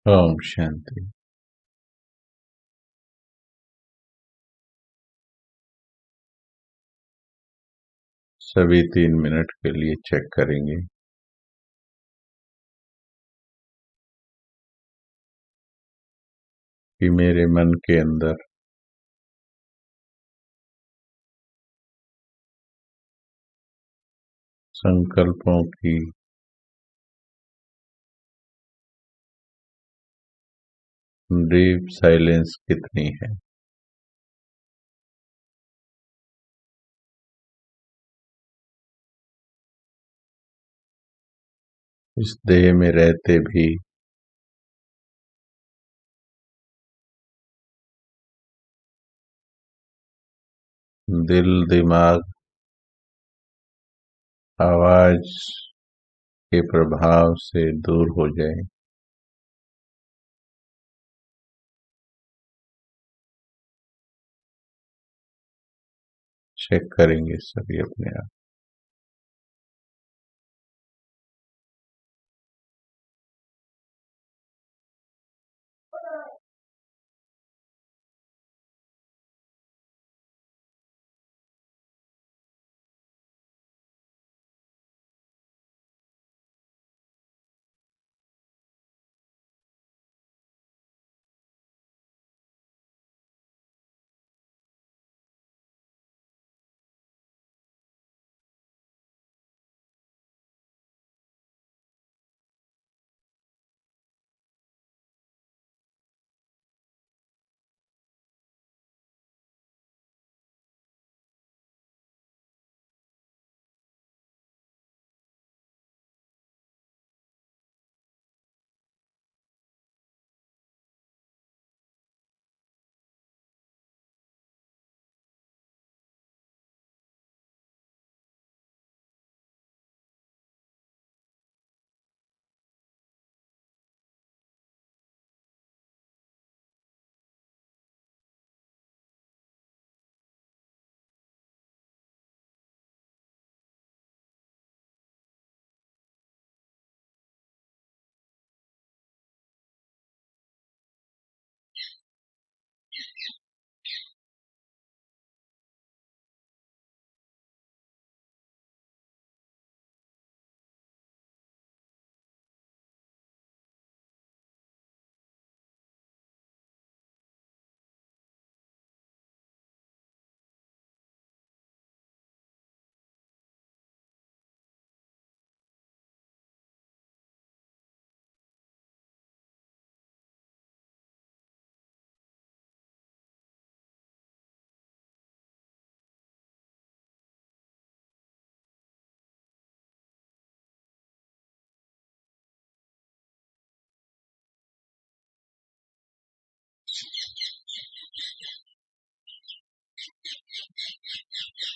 ओम शांति। सभी 3 मिनट के लिए चेक करेंगे कि मेरे मन के अंदर संकल्पों की डीप साइलेंस कितनी है। इस देह में रहते भी दिल, दिमाग, आवाज के प्रभाव से दूर हो जाए। चेक करेंगे सभी अपने आप।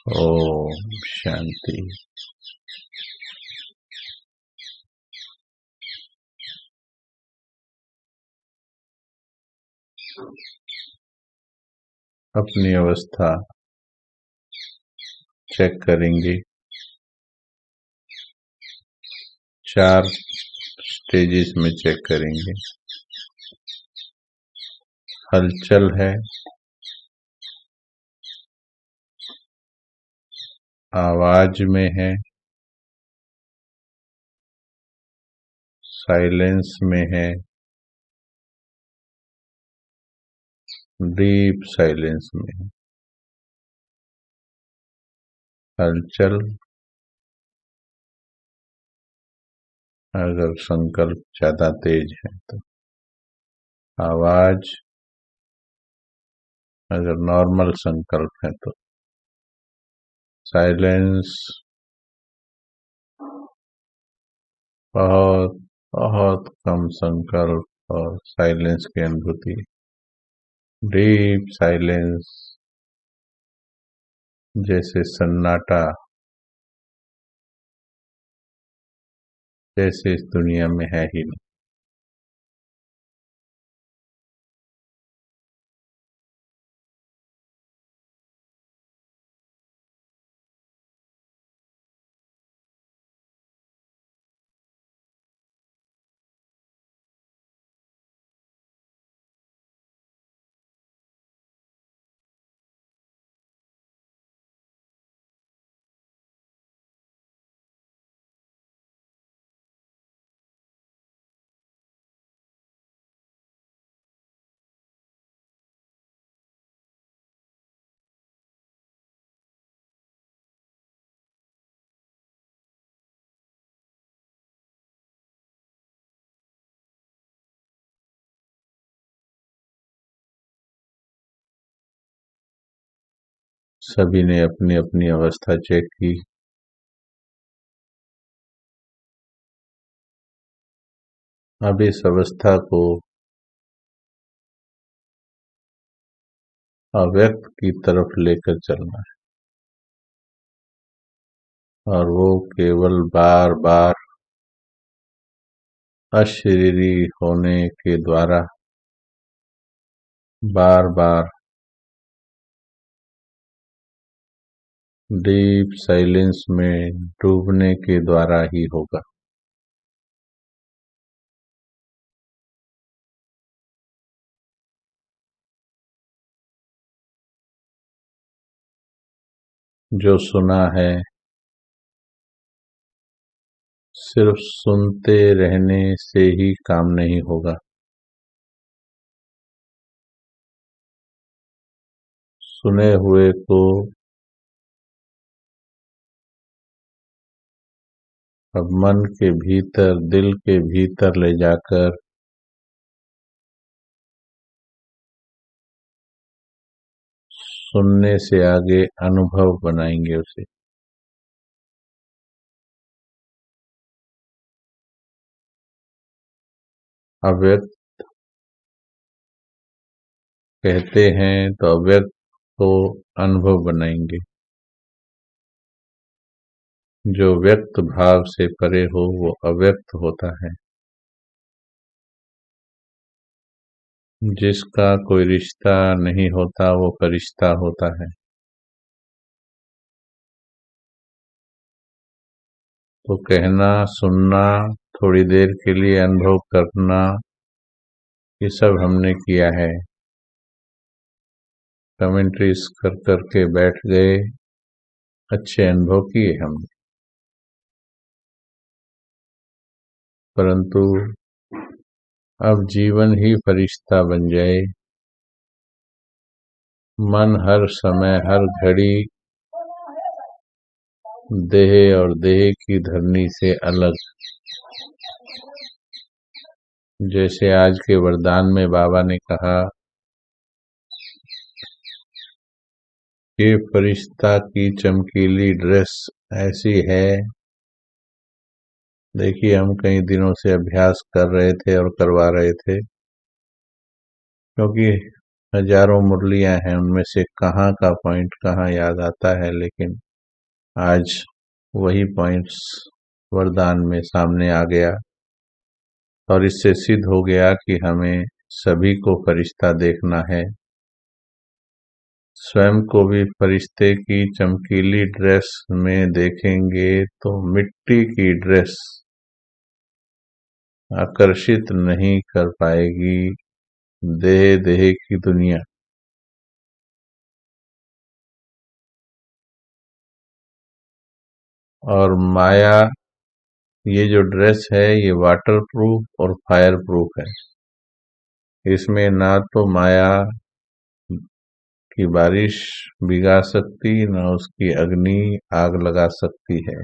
ओम शांति। अपनी अवस्था चेक करेंगे। 4 स्टेजेस में चेक करेंगे। हलचल है, आवाज में है, साइलेंस में है, डीप साइलेंस में है। हलचल अगर संकल्प ज्यादा तेज है तो, आवाज अगर नॉर्मल संकल्प है तो, साइलेंस बहुत बहुत कम संकल्प और साइलेंस की अनुभूति। डीप साइलेंस जैसे सन्नाटा, जैसे इस दुनिया में है ही नहीं। सभी ने अपनी अपनी अवस्था चेक की। अब इस अवस्था को अव्यक्त की तरफ लेकर चलना है और वो केवल बार बार अशरीरी होने के द्वारा, बार बार डीप साइलेंस में डूबने के द्वारा ही होगा। जो सुना है सिर्फ सुनते रहने से ही काम नहीं होगा। सुने हुए को अब मन के भीतर, दिल के भीतर ले जाकर सुनने से आगे अनुभव बनाएंगे उसे। अव्यक्त कहते हैं तो अव्यक्त को अनुभव बनाएंगे। जो व्यक्त भाव से परे हो वो अव्यक्त होता है। जिसका कोई रिश्ता नहीं होता वो फरिश्ता होता है। तो कहना, सुनना, थोड़ी देर के लिए अनुभव करना, ये सब हमने किया है। कमेंट्रीज कर करके बैठ गए, अच्छे अनुभव किए हमने। परंतु अब जीवन ही फरिश्ता बन जाए। मन हर समय, हर घड़ी देह और देह की धरनी से अलग। जैसे आज के वरदान में बाबा ने कहा, ये फरिश्ता की चमकीली ड्रेस ऐसी है। देखिए, हम कई दिनों से अभ्यास कर रहे थे और करवा रहे थे, क्योंकि हजारों मुरलियां हैं, उनमें से कहाँ का पॉइंट कहाँ याद आता है। लेकिन आज वही पॉइंट्स वरदान में सामने आ गया और इससे सिद्ध हो गया कि हमें सभी को फरिश्ता देखना है। स्वयं को भी फरिश्ते की चमकीली ड्रेस में देखेंगे तो मिट्टी की ड्रेस आकर्षित नहीं कर पाएगी देह देह की दुनिया। और माया, ये जो ड्रेस है ये वाटर प्रूफ और फायर प्रूफ है। इसमें ना तो माया की बारिश भिगा सकती, ना उसकी अग्नि आग लगा सकती है।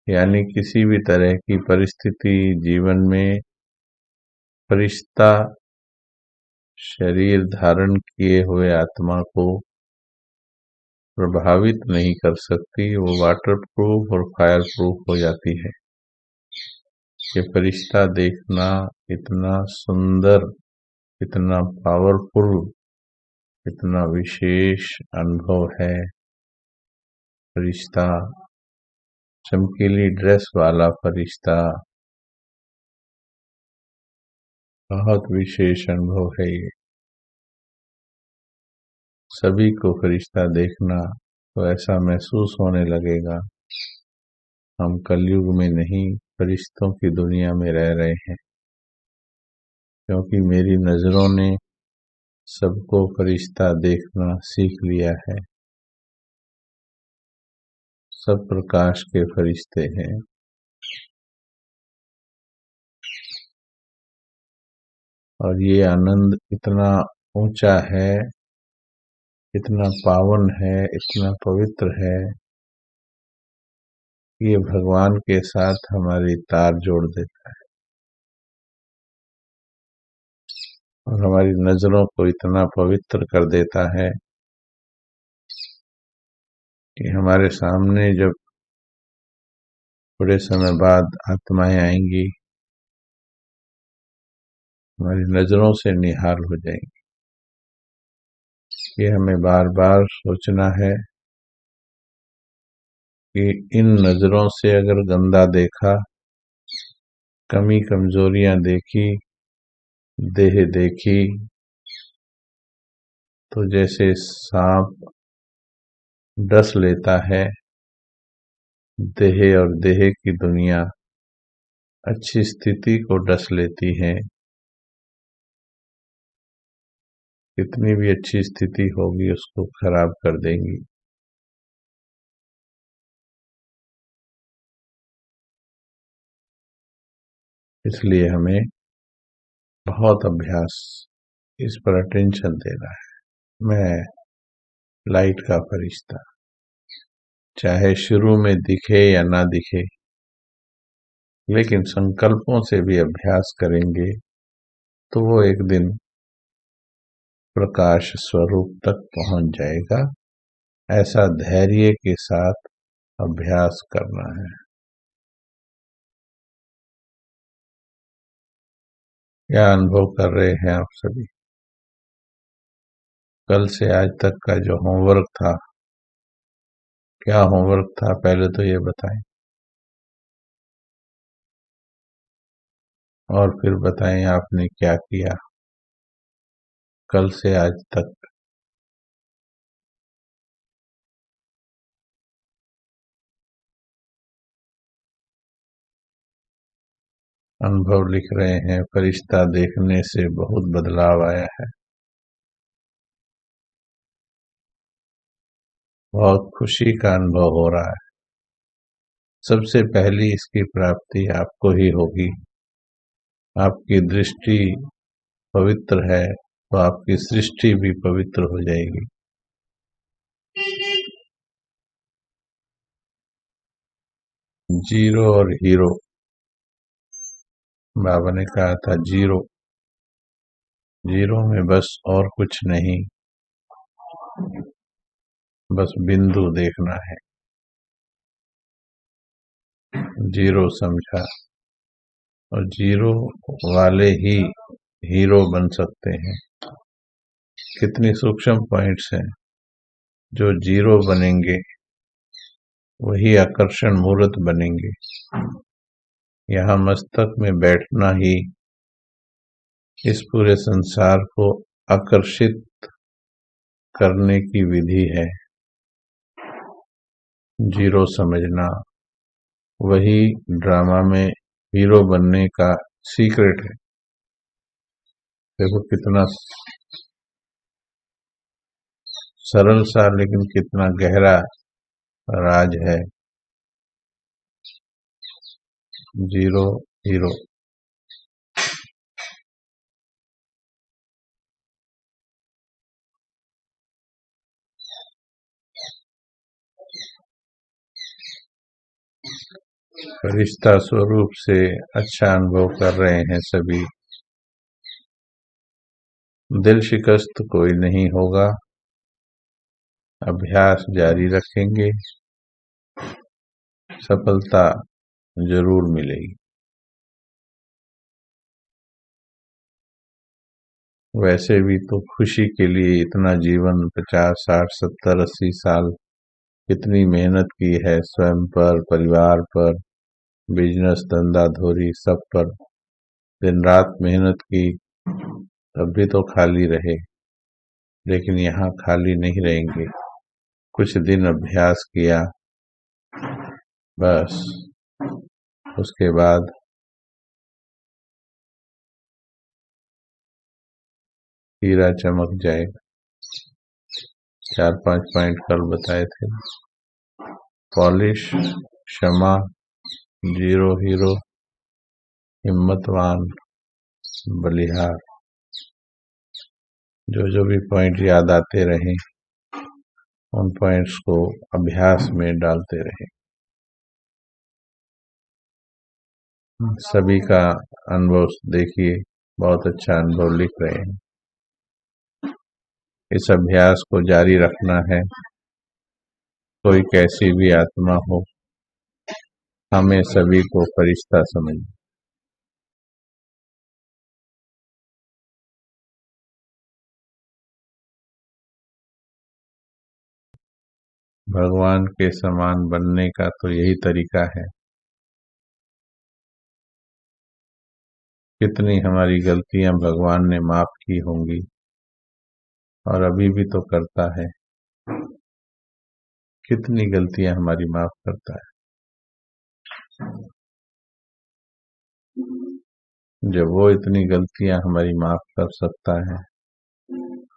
यानी किसी भी तरह की परिस्थिति जीवन में फरिश्ता शरीर धारण किए हुए आत्मा को प्रभावित नहीं कर सकती। वो वाटर प्रूफ और फायर प्रूफ हो जाती है। ये फरिश्ता देखना इतना सुंदर, इतना पावरफुल, इतना विशेष अनुभव है। फरिश्ता, चमकीली ड्रेस वाला फरिश्ता, बहुत विशेष अनुभव है ये। सभी को फरिश्ता देखना तो ऐसा महसूस होने लगेगा हम कलयुग में नहीं, फरिश्तों की दुनिया में रह रहे हैं। क्योंकि मेरी नजरों ने सबको फरिश्ता देखना सीख लिया है। सब प्रकाश के फरिश्ते हैं। और ये आनंद इतना ऊंचा है, इतना पावन है, इतना पवित्र है, ये भगवान के साथ हमारी तार जोड़ देता है और हमारी नजरों को इतना पवित्र कर देता है कि हमारे सामने जब थोड़े समय बाद आत्माएं आएंगी, हमारी नजरों से निहाल हो जाएंगी। ये हमें बार बार सोचना है कि इन नजरों से अगर गंदा देखा, कमी कमजोरियां देखी, देह देखी, तो जैसे सांप डस लेता है देह, और देह की दुनिया अच्छी स्थिति को डस लेती है। कितनी भी अच्छी स्थिति होगी उसको खराब कर देंगी। इसलिए हमें बहुत अभ्यास, इस पर अटेंशन देना है। मैं लाइट का फरिश्ता, चाहे शुरू में दिखे या ना दिखे, लेकिन संकल्पों से भी अभ्यास करेंगे तो वो एक दिन प्रकाश स्वरूप तक पहुंच जाएगा। ऐसा धैर्य के साथ अभ्यास करना है। क्या अनुभव कर रहे हैं आप सभी? कल से आज तक का जो होमवर्क था, क्या होमवर्क था, पहले तो ये बताएं, और फिर बताएं आपने क्या किया कल से आज तक। अनुभव लिख रहे हैं, फरिश्ता देखने से बहुत बदलाव आया है, बहुत खुशी का अनुभव हो रहा है। सबसे पहली इसकी प्राप्ति आपको ही होगी। आपकी दृष्टि पवित्र है तो आपकी सृष्टि भी पवित्र हो जाएगी। जीरो और हीरो, बाबा ने कहा था जीरो, जीरो में बस और कुछ नहीं, बस बिंदु देखना है। जीरो समझा, और जीरो वाले ही हीरो बन सकते हैं। कितनी सूक्ष्म पॉइंट्स हैं। जो जीरो बनेंगे वही आकर्षण मूर्त बनेंगे। यहाँ मस्तक में बैठना ही इस पूरे संसार को आकर्षित करने की विधि है। जीरो समझना वही ड्रामा में हीरो बनने का सीक्रेट है। देखो कितना सरल सा, लेकिन कितना गहरा राज है। Zero hero. फरिश्ता स्वरूप से अच्छा अनुभव कर रहे हैं सभी। दिल शिकस्त कोई नहीं होगा। अभ्यास जारी रखेंगे, सफलता जरूर मिलेगी। वैसे भी तो खुशी के लिए इतना जीवन 50, 60, 70, 80 साल कितनी मेहनत की है, स्वयं पर, परिवार पर, बिजनेस, धंधा धोरी, सब पर दिन रात मेहनत की, तब भी तो खाली रहे। लेकिन यहाँ खाली नहीं रहेंगे। कुछ दिन अभ्यास किया, बस उसके बाद हीरा चमक जाएगा। 4-5 पॉइंट कल बताए थे। पॉलिश, क्षमा, जीरो हीरो, हिम्मतवान, बलिहार। जो भी पॉइंट याद आते रहे, उन पॉइंट्स को अभ्यास में डालते रहे। सभी का अनुभव देखिए, बहुत अच्छा अनुभव लिख रहे हैं। इस अभ्यास को जारी रखना है। कोई कैसी भी आत्मा हो, हमें सभी को फरिश्ता समझ। भगवान के समान बनने का तो यही तरीका है। कितनी हमारी गलतियां भगवान ने माफ की होंगी, और अभी भी तो करता है। कितनी गलतियां हमारी माफ करता है। जब वो इतनी गलतियां हमारी माफ कर सकता है,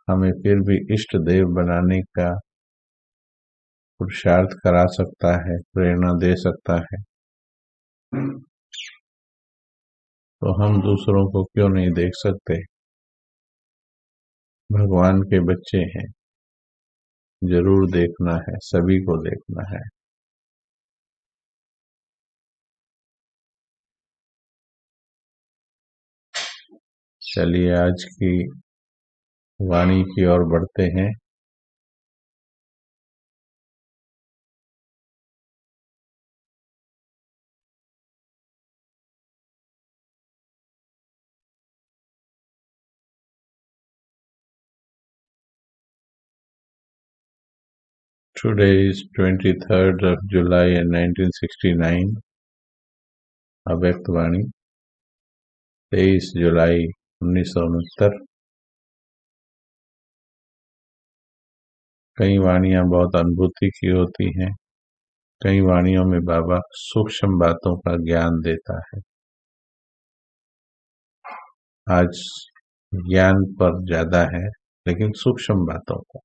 हमें फिर भी इष्ट देव बनाने का पुरुषार्थ करा सकता है, प्रेरणा दे सकता है, तो हम दूसरों को क्यों नहीं देख सकते। भगवान के बच्चे हैं, जरूर देखना है, सभी को देखना है। चलिए आज की वाणी की ओर बढ़ते हैं। Today is 23rd of July in 1969। अव्यक्त वाणी 23 जुलाई 1969। कई वाणियां बहुत अनुभूति की होती हैं, कई वाणियों में बाबा सूक्ष्म बातों का ज्ञान देता है। आज ज्ञान पर ज्यादा है, लेकिन सूक्ष्म बातों का।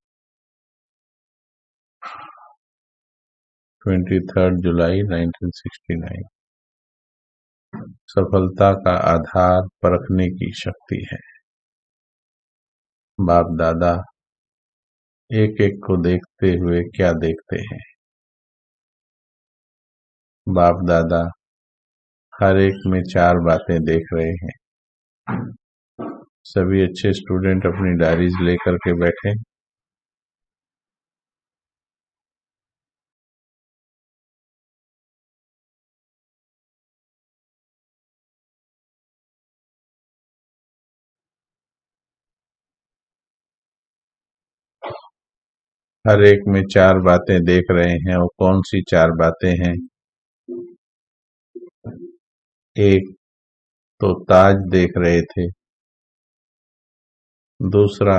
23 जुलाई 1969। सफलता का आधार परखने की शक्ति है। बाप दादा एक एक को देखते हुए क्या देखते हैं। बाप दादा हर एक में चार बातें देख रहे हैं। सभी अच्छे स्टूडेंट अपनी डायरीज लेकर के बैठे। हर एक में चार बातें देख रहे हैं। वो कौन सी चार बातें हैं? एक तो ताज देख रहे थे, दूसरा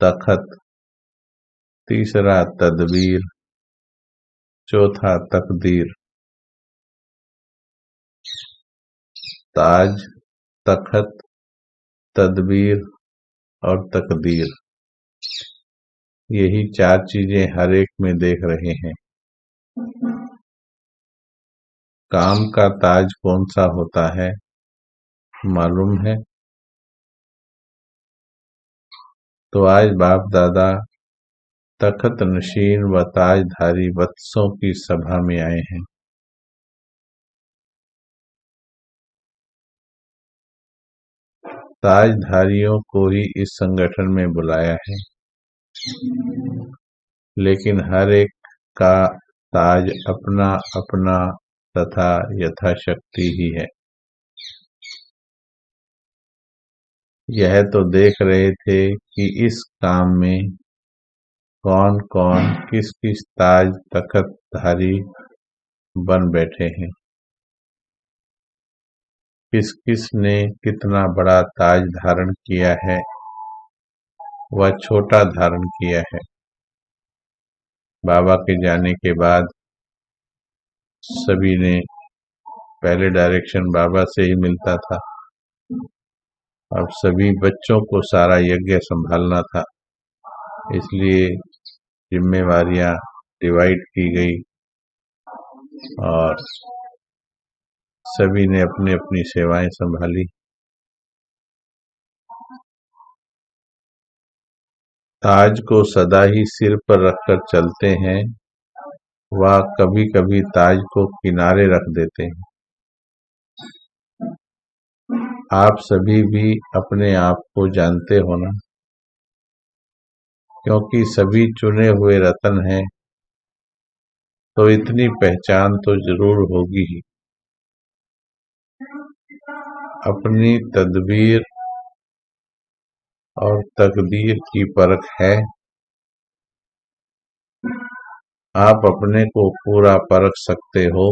तखत, तीसरा तदबीर, चौथा तकदीर। ताज, तखत, तदबीर और तकदीर, यही चार चीजें हर एक में देख रहे हैं। काम का ताज कौन सा होता है मालूम है? तो आज बाप दादा तखत नशीन व ताजधारी वत्सों की सभा में आए हैं। ताजधारियों को ही इस संगठन में बुलाया है, लेकिन हर एक का ताज अपना अपना तथा यथाशक्ति ही है। यह तो देख रहे थे कि इस काम में कौन कौन किस किस ताज तखत धारी बन बैठे हैं, किस किस ने कितना बड़ा ताज धारण किया है व छोटा धारण किया है। बाबा के जाने के बाद सभी ने, पहले डायरेक्शन बाबा से ही मिलता था, अब सभी बच्चों को सारा यज्ञ संभालना था, इसलिए जिम्मेवारियां डिवाइड की गई और सभी ने अपनी अपनी सेवाएं संभाली। ताज को सदा ही सिर पर रखकर चलते हैं, वह कभी कभी ताज को किनारे रख देते हैं। आप सभी भी अपने आप को जानते हो ना, क्योंकि सभी चुने हुए रतन हैं। तो इतनी पहचान तो जरूर होगी ही। अपनी तदबीर और तकदीर की परख है। आप अपने को पूरा परख सकते हो?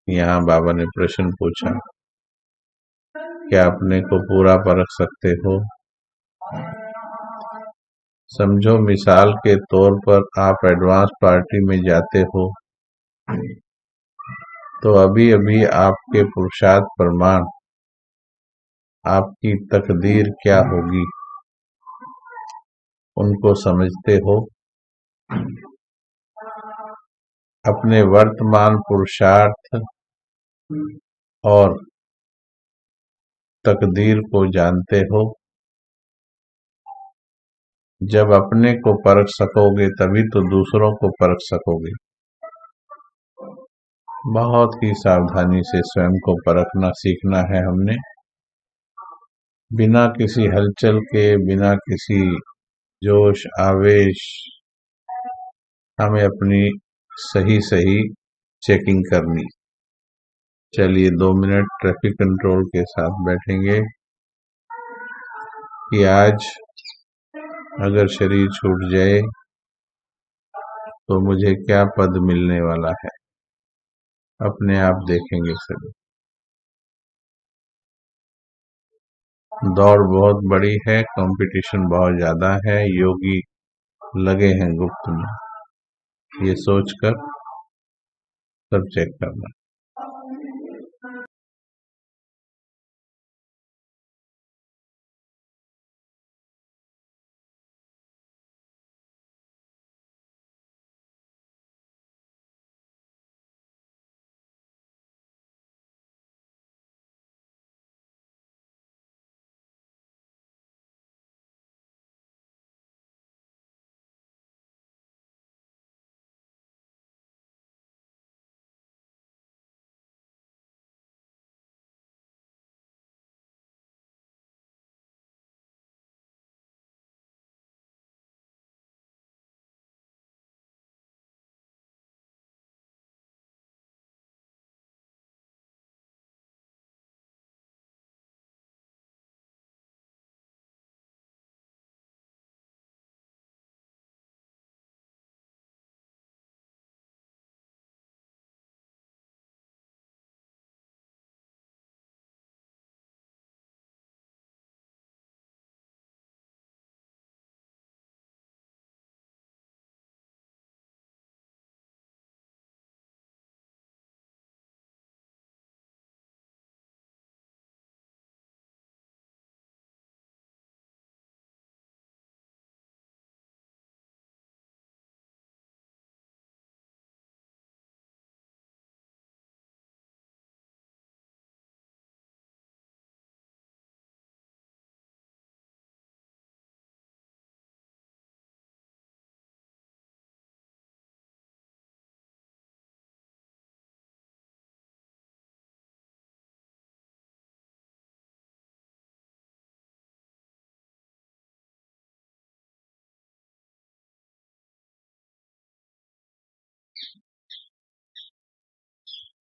यहाँ बाबा ने प्रश्न पूछा, क्या अपने को पूरा परख सकते हो? समझो, मिसाल के तौर पर आप एडवांस पार्टी में जाते हो तो अभी अभी आपके पुरुषार्थ प्रमाण आपकी तकदीर क्या होगी उनको समझते हो? अपने वर्तमान पुरुषार्थ और तकदीर को जानते हो? जब अपने को परख सकोगे तभी तो दूसरों को परख सकोगे। बहुत ही सावधानी से स्वयं को परखना सीखना है हमने, बिना किसी हलचल के, बिना किसी जोश आवेश। हमें अपनी सही सही चेकिंग करनी। चलिए 2 मिनट ट्रैफिक कंट्रोल के साथ बैठेंगे कि आज अगर शरीर छूट जाए तो मुझे क्या पद मिलने वाला है। अपने आप देखेंगे सभी। दौड़ बहुत बड़ी है, कंपटीशन बहुत ज्यादा है, योगी लगे हैं गुप्त में, ये सोचकर सब चेक करना।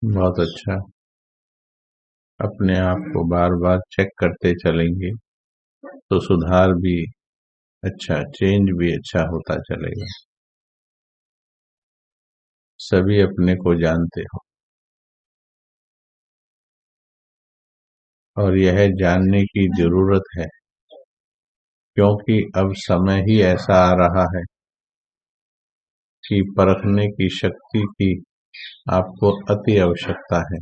बहुत अच्छा। अपने आप को बार बार चेक करते चलेंगे तो सुधार भी अच्छा, चेंज भी अच्छा होता चलेगा। सभी अपने को जानते हो और यह जानने की जरूरत है, क्योंकि अब समय ही ऐसा आ रहा है कि परखने की शक्ति की आपको अति आवश्यकता है।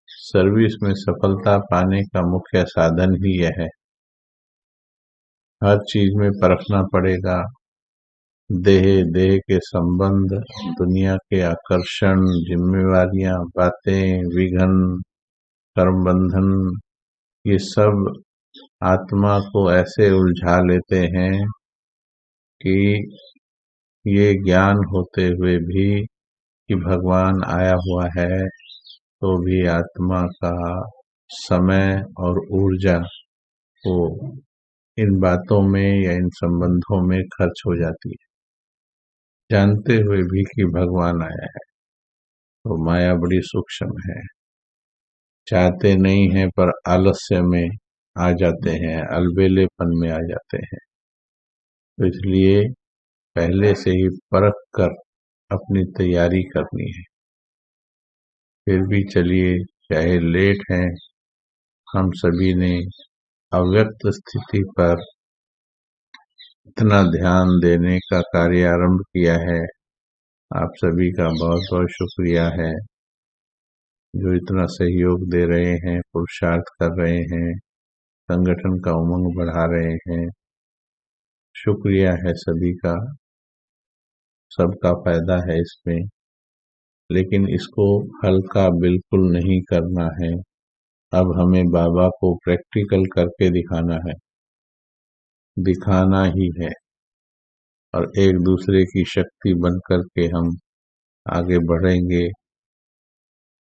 सर्विस में सफलता पाने का मुख्य साधन ही यह है। हर चीज में परखना पड़ेगा। देह देह के संबंध, दुनिया के आकर्षण, जिम्मेवारियां, बातें, विघन, कर्म बंधन, ये सब आत्मा को ऐसे उलझा लेते हैं कि ये ज्ञान होते हुए भी कि भगवान आया हुआ है तो भी आत्मा का समय और ऊर्जा को इन बातों में या इन संबंधों में खर्च हो जाती है। जानते हुए भी कि भगवान आया है। तो माया बड़ी सूक्ष्म है। चाहते नहीं हैं पर आलस्य में आ जाते हैं, अलबेलेपन में आ जाते हैं। तो इसलिए पहले से ही परख कर अपनी तैयारी करनी है। फिर भी चलिए, चाहे लेट है, हम सभी ने अव्यक्त स्थिति पर इतना ध्यान देने का कार्य आरंभ किया है। आप सभी का बहुत बहुत शुक्रिया है, जो इतना सहयोग दे रहे हैं, पुरुषार्थ कर रहे हैं, संगठन का उमंग बढ़ा रहे हैं। शुक्रिया है सभी का, सबका फायदा है इसमें। लेकिन इसको हल्का बिल्कुल नहीं करना है। अब हमें बाबा को प्रैक्टिकल करके दिखाना है, दिखाना ही है। और एक दूसरे की शक्ति बन करके हम आगे बढ़ेंगे।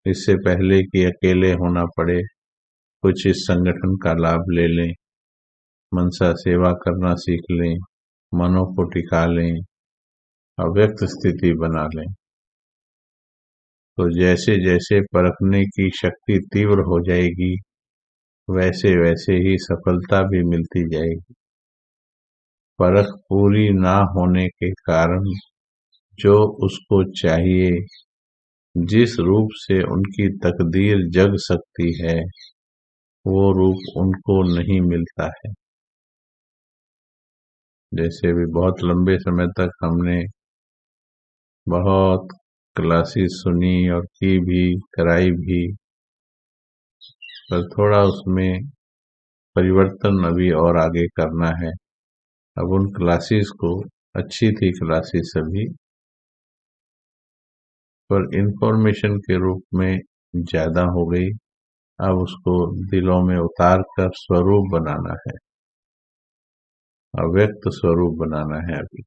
इससे पहले कि अकेले होना पड़े, कुछ इस संगठन का लाभ ले लें, मनसा सेवा करना सीख लें, मनों को टिका लें, अव्यक्त स्थिति बना लें। तो जैसे जैसे परखने की शक्ति तीव्र हो जाएगी, वैसे वैसे ही सफलता भी मिलती जाएगी। परख पूरी ना होने के कारण जो उसको चाहिए, जिस रूप से उनकी तकदीर जग सकती है, वो रूप उनको नहीं मिलता है। जैसे भी बहुत लंबे समय तक हमने बहुत क्लासेस सुनी और की भी, कराई भी, पर थोड़ा उसमें परिवर्तन अभी और आगे करना है। अब उन क्लासेस को, अच्छी थी क्लासेस सभी, पर इंफॉर्मेशन के रूप में ज्यादा हो गई। अब उसको दिलों में उतार कर स्वरूप बनाना है, अव्यक्त स्वरूप बनाना है। अभी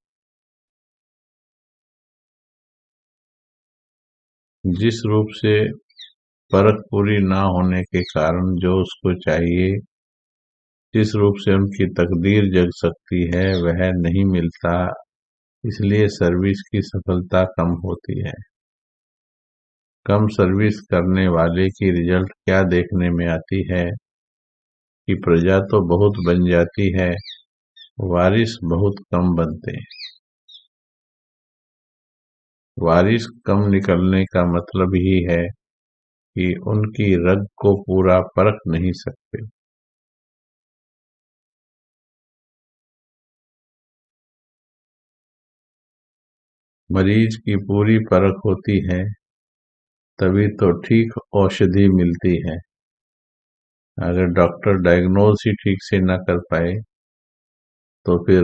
जिस रूप से परख पूरी ना होने के कारण जो उसको चाहिए, जिस रूप से उनकी तकदीर जग सकती है, वह नहीं मिलता। इसलिए सर्विस की सफलता कम होती है। कम सर्विस करने वाले की रिजल्ट क्या देखने में आती है कि प्रजा तो बहुत बन जाती है, वारिस बहुत कम बनते हैं। वारिस कम निकलने का मतलब ही है कि उनकी रग को पूरा परख नहीं सकते। मरीज की पूरी परख होती है, तभी तो ठीक औषधि मिलती है। अगर डॉक्टर डायग्नोज ही ठीक से ना कर पाए, तो फिर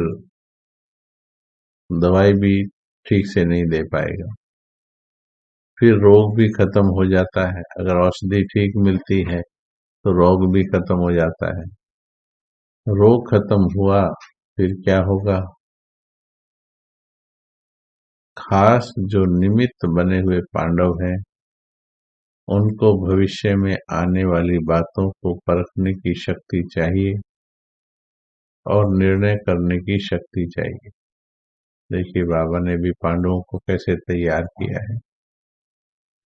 दवाई भी ठीक से नहीं दे पाएगा। फिर रोग भी खत्म हो जाता है। अगर औषधि ठीक मिलती है, तो रोग भी खत्म हो जाता है। रोग खत्म हुआ, फिर क्या होगा? खास जो निमित्त बने हुए पांडव हैं, उनको भविष्य में आने वाली बातों को परखने की शक्ति चाहिए और निर्णय करने की शक्ति चाहिए। देखिए, बाबा ने भी पांडवों को कैसे तैयार किया है।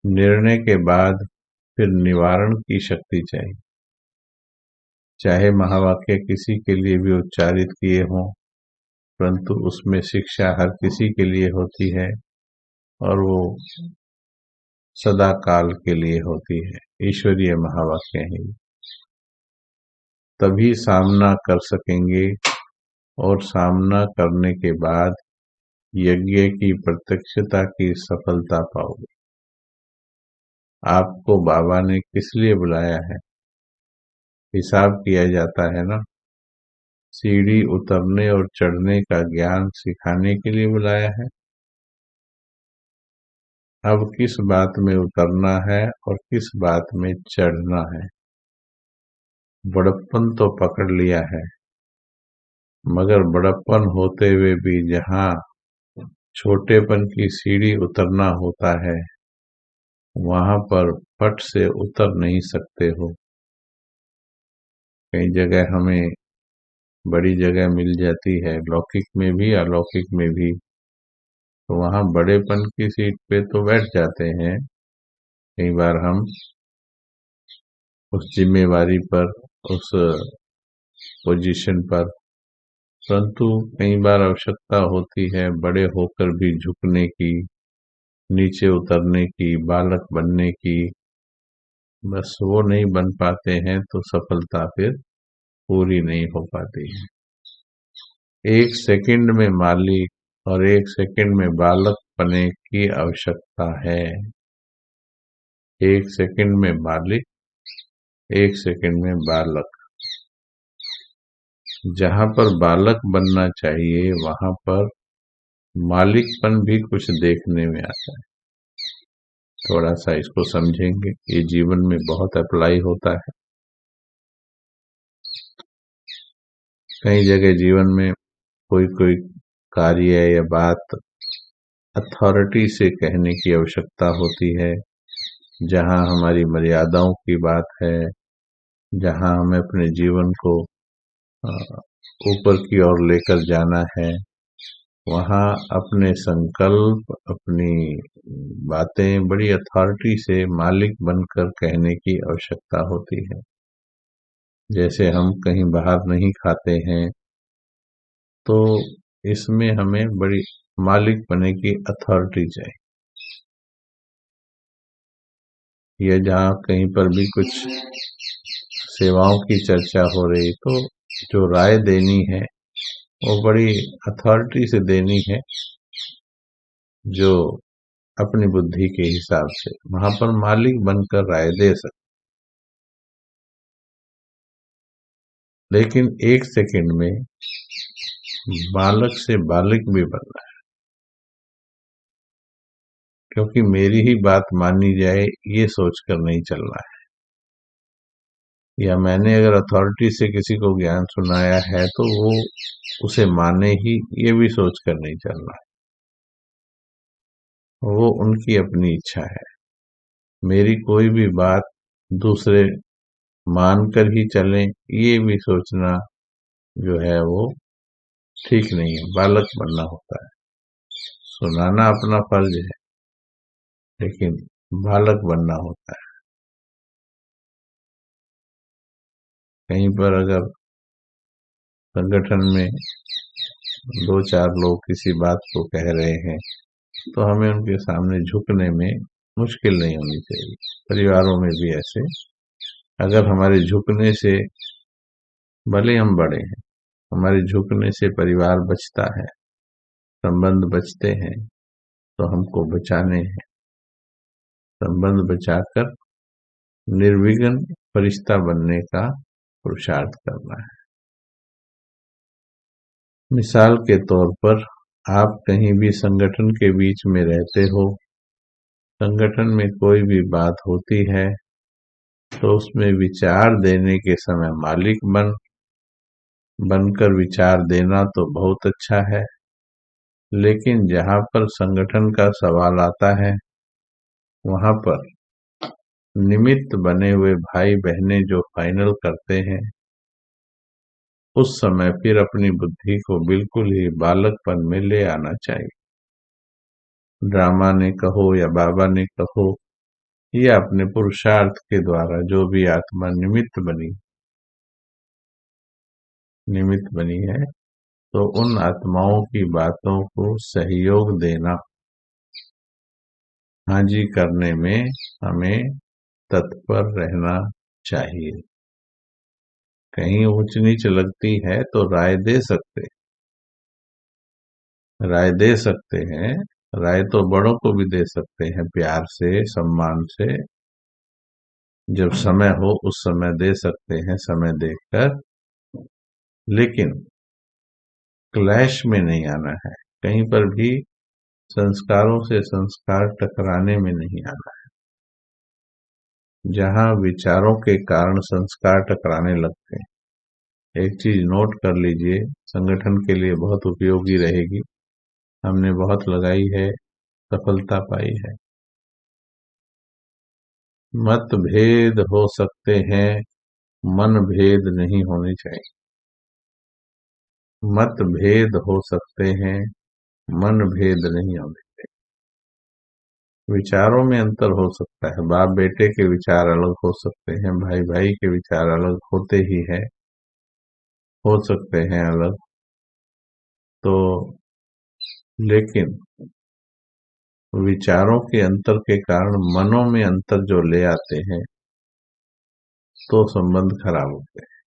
निर्णय के बाद फिर निवारण की शक्ति चाहिए। चाहे महावाक्य किसी के लिए भी उच्चारित किए हों, परंतु उसमें शिक्षा हर किसी के लिए होती है और वो सदा काल के लिए होती है। ईश्वरीय महावाक्य है, तभी सामना कर सकेंगे। और सामना करने के बाद यज्ञ की प्रत्यक्षता की सफलता पाओगे। आपको बाबा ने किस लिए बुलाया है? हिसाब किया जाता है ना। सीढ़ी उतरने और चढ़ने का ज्ञान सिखाने के लिए बुलाया है। अब किस बात में उतरना है और किस बात में चढ़ना है? बड़प्पन तो पकड़ लिया है, मगर बड़प्पन होते हुए भी जहाँ छोटेपन की सीढ़ी उतरना होता है, वहां पर फट से उतर नहीं सकते हो। कई जगह हमें बड़ी जगह मिल जाती है, लौकिक में भी अलौकिक में भी, तो वहां बड़ेपन की सीट पे तो बैठ जाते हैं। कई बार हम उस जिम्मेवारी पर, उस पोजीशन पर, परंतु कई बार आवश्यकता होती है बड़े होकर भी झुकने की, नीचे उतरने की, बालक बनने की। बस वो नहीं बन पाते हैं तो सफलता फिर पूरी नहीं हो पाती है। एक सेकंड में मालिक और एक सेकंड में बालक बनने की आवश्यकता है। एक सेकंड में मालिक, एक सेकंड में बालक। जहां पर बालक बनना चाहिए वहां पर मालिकपन भी कुछ देखने में आता है। थोड़ा सा इसको समझेंगे, ये जीवन में बहुत अप्लाई होता है। कई जगह जीवन में कोई कोई कार्य या बात अथॉरिटी से कहने की आवश्यकता होती है, जहां हमारी मर्यादाओं की बात है, जहां हमें अपने जीवन को ऊपर की ओर लेकर जाना है, वहां अपने संकल्प, अपनी बातें बड़ी अथॉरिटी से मालिक बनकर कहने की आवश्यकता होती है। जैसे हम कहीं बाहर नहीं खाते हैं तो इसमें हमें बड़ी मालिक बनने की अथॉरिटी चाहिए। या जहाँ कहीं पर भी कुछ सेवाओं की चर्चा हो रही तो जो राय देनी है वो बड़ी अथॉरिटी से देनी है, जो अपनी बुद्धि के हिसाब से वहां पर मालिक बनकर राय दे सकते। लेकिन एक सेकंड में बालक से बालिक भी बन रहा है, क्योंकि मेरी ही बात मानी जाए ये सोचकर नहीं चलना है, या मैंने अगर अथॉरिटी से किसी को ज्ञान सुनाया है तो वो उसे माने ही, ये भी सोचकर नहीं चलना है। वो उनकी अपनी इच्छा है। मेरी कोई भी बात दूसरे मानकर ही चलें, ये भी सोचना जो है वो ठीक नहीं है। बालक बनना होता है। सुनाना अपना फर्ज है, लेकिन बालक बनना होता है। कहीं पर अगर संगठन में दो चार लोग किसी बात को कह रहे हैं तो हमें उनके सामने झुकने में मुश्किल नहीं होनी चाहिए। परिवारों में भी ऐसे, अगर हमारे झुकने से, भले हम बड़े हैं, हमारे झुकने से परिवार बचता है, संबंध बचते हैं, तो हमको बचाने हैं। संबंध बचाकर निर्विघ्न फरिश्ता बनने का पुरुषार्थ करना है। मिसाल के तौर पर आप कहीं भी संगठन के बीच में रहते हो, संगठन में कोई भी बात होती है तो उसमें विचार देने के समय मालिक बनकर विचार देना तो बहुत अच्छा है। लेकिन जहां पर संगठन का सवाल आता है वहां पर निमित्त बने हुए भाई बहनें जो फाइनल करते हैं, उस समय फिर अपनी बुद्धि को बिल्कुल ही बालकपन में ले आना चाहिए। ड्रामा ने कहो या बाबा ने कहो, या अपने पुरुषार्थ के द्वारा जो भी आत्मा निमित्त बनी है, तो उन आत्माओं की बातों को सहयोग देना, हाँ जी करने में हमें तत्पर रहना चाहिए। कहीं ऊंच नीच लगती है तो राय दे सकते हैं। राय तो बड़ों को भी दे सकते हैं, प्यार से, सम्मान से। जब समय हो उस समय दे सकते हैं, समय देखकर। लेकिन क्लैश में नहीं आना है, कहीं पर भी संस्कारों से संस्कार टकराने में नहीं आना है। जहां विचारों के कारण संस्कार टकराने लगते हैं, एक चीज नोट कर लीजिए, संगठन के लिए बहुत उपयोगी रहेगी, हमने बहुत लगाई है, सफलता पाई है। मतभेद हो सकते हैं, मन भेद नहीं होने चाहिए। मतभेद हो सकते हैं, मन भेद नहीं होने। विचारों में अंतर हो सकता है, बाप बेटे के विचार अलग हो सकते हैं, भाई भाई के विचार अलग होते ही है, हो सकते हैं अलग। तो लेकिन विचारों के अंतर के कारण मनों में अंतर जो ले आते हैं तो संबंध खराब होते हैं।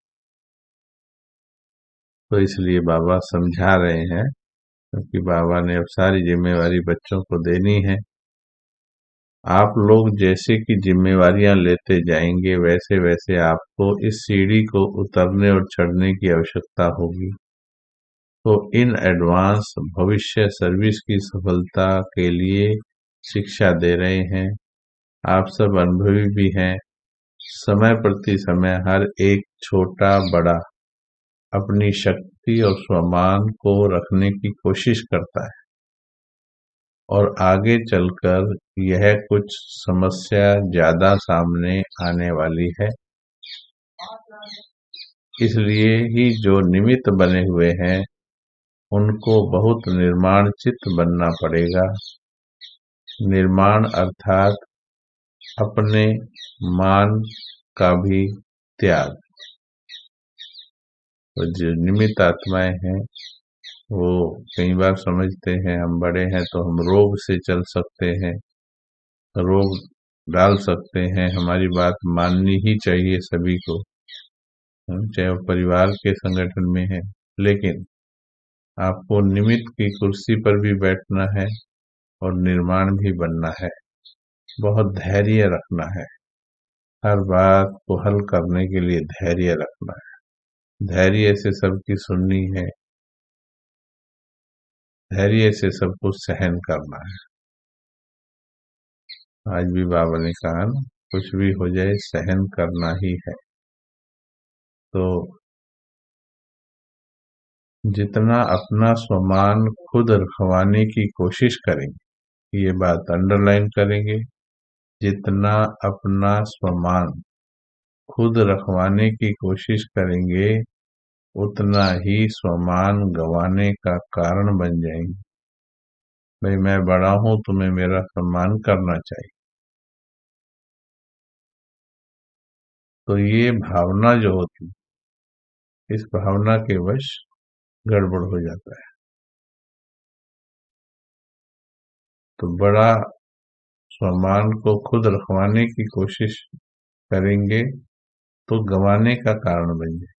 तो इसलिए बाबा समझा रहे हैं, क्योंकि बाबा ने अब सारी जिम्मेवारी बच्चों को देनी है। आप लोग जैसे कि जिम्मेवारियां लेते जाएंगे वैसे वैसे आपको इस सीढ़ी को उतरने और चढ़ने की आवश्यकता होगी। तो इन एडवांस भविष्य सर्विस की सफलता के लिए शिक्षा दे रहे हैं। आप सब अनुभवी भी हैं। समय प्रति समय हर एक छोटा बड़ा अपनी शक्ति और स्वमान को रखने की कोशिश करता है, और आगे चलकर यह कुछ समस्या ज्यादा सामने आने वाली है। इसलिए ही जो निमित्त बने हुए हैं उनको बहुत निर्माण चित्त बनना पड़ेगा। निर्माण अर्थात अपने मान का भी त्याग। तो जो निमित्त आत्माएं हैं वो कई बार समझते हैं हम बड़े हैं तो हम रोब से चल सकते हैं, रोब डाल सकते हैं, हमारी बात माननी ही चाहिए सभी को, चाहे वो परिवार के संगठन में है। लेकिन आपको निमित्त की कुर्सी पर भी बैठना है और निर्माण भी बनना है। बहुत धैर्य रखना है, हर बात को हल करने के लिए धैर्य रखना है, धैर्य से सबकी सुननी है, धैर्य से सब कुछ सहन करना है। आज भी बाबा ने कहा ना, कुछ भी हो जाए सहन करना ही है। तो जितना अपना स्वमान खुद रखवाने की कोशिश करेंगे, ये बात अंडरलाइन करेंगे, जितना अपना स्वमान खुद रखवाने की कोशिश करेंगे उतना ही स्वमान गंवाने का कारण बन जाएंगे। भाई मैं बड़ा हूं, तुम्हें मेरा सम्मान करना चाहिए। तो ये भावना जो होती, इस भावना के वश गड़बड़ हो जाता है। तो बड़ा स्वमान को खुद रखवाने की कोशिश करेंगे तो गंवाने का कारण बन जाए।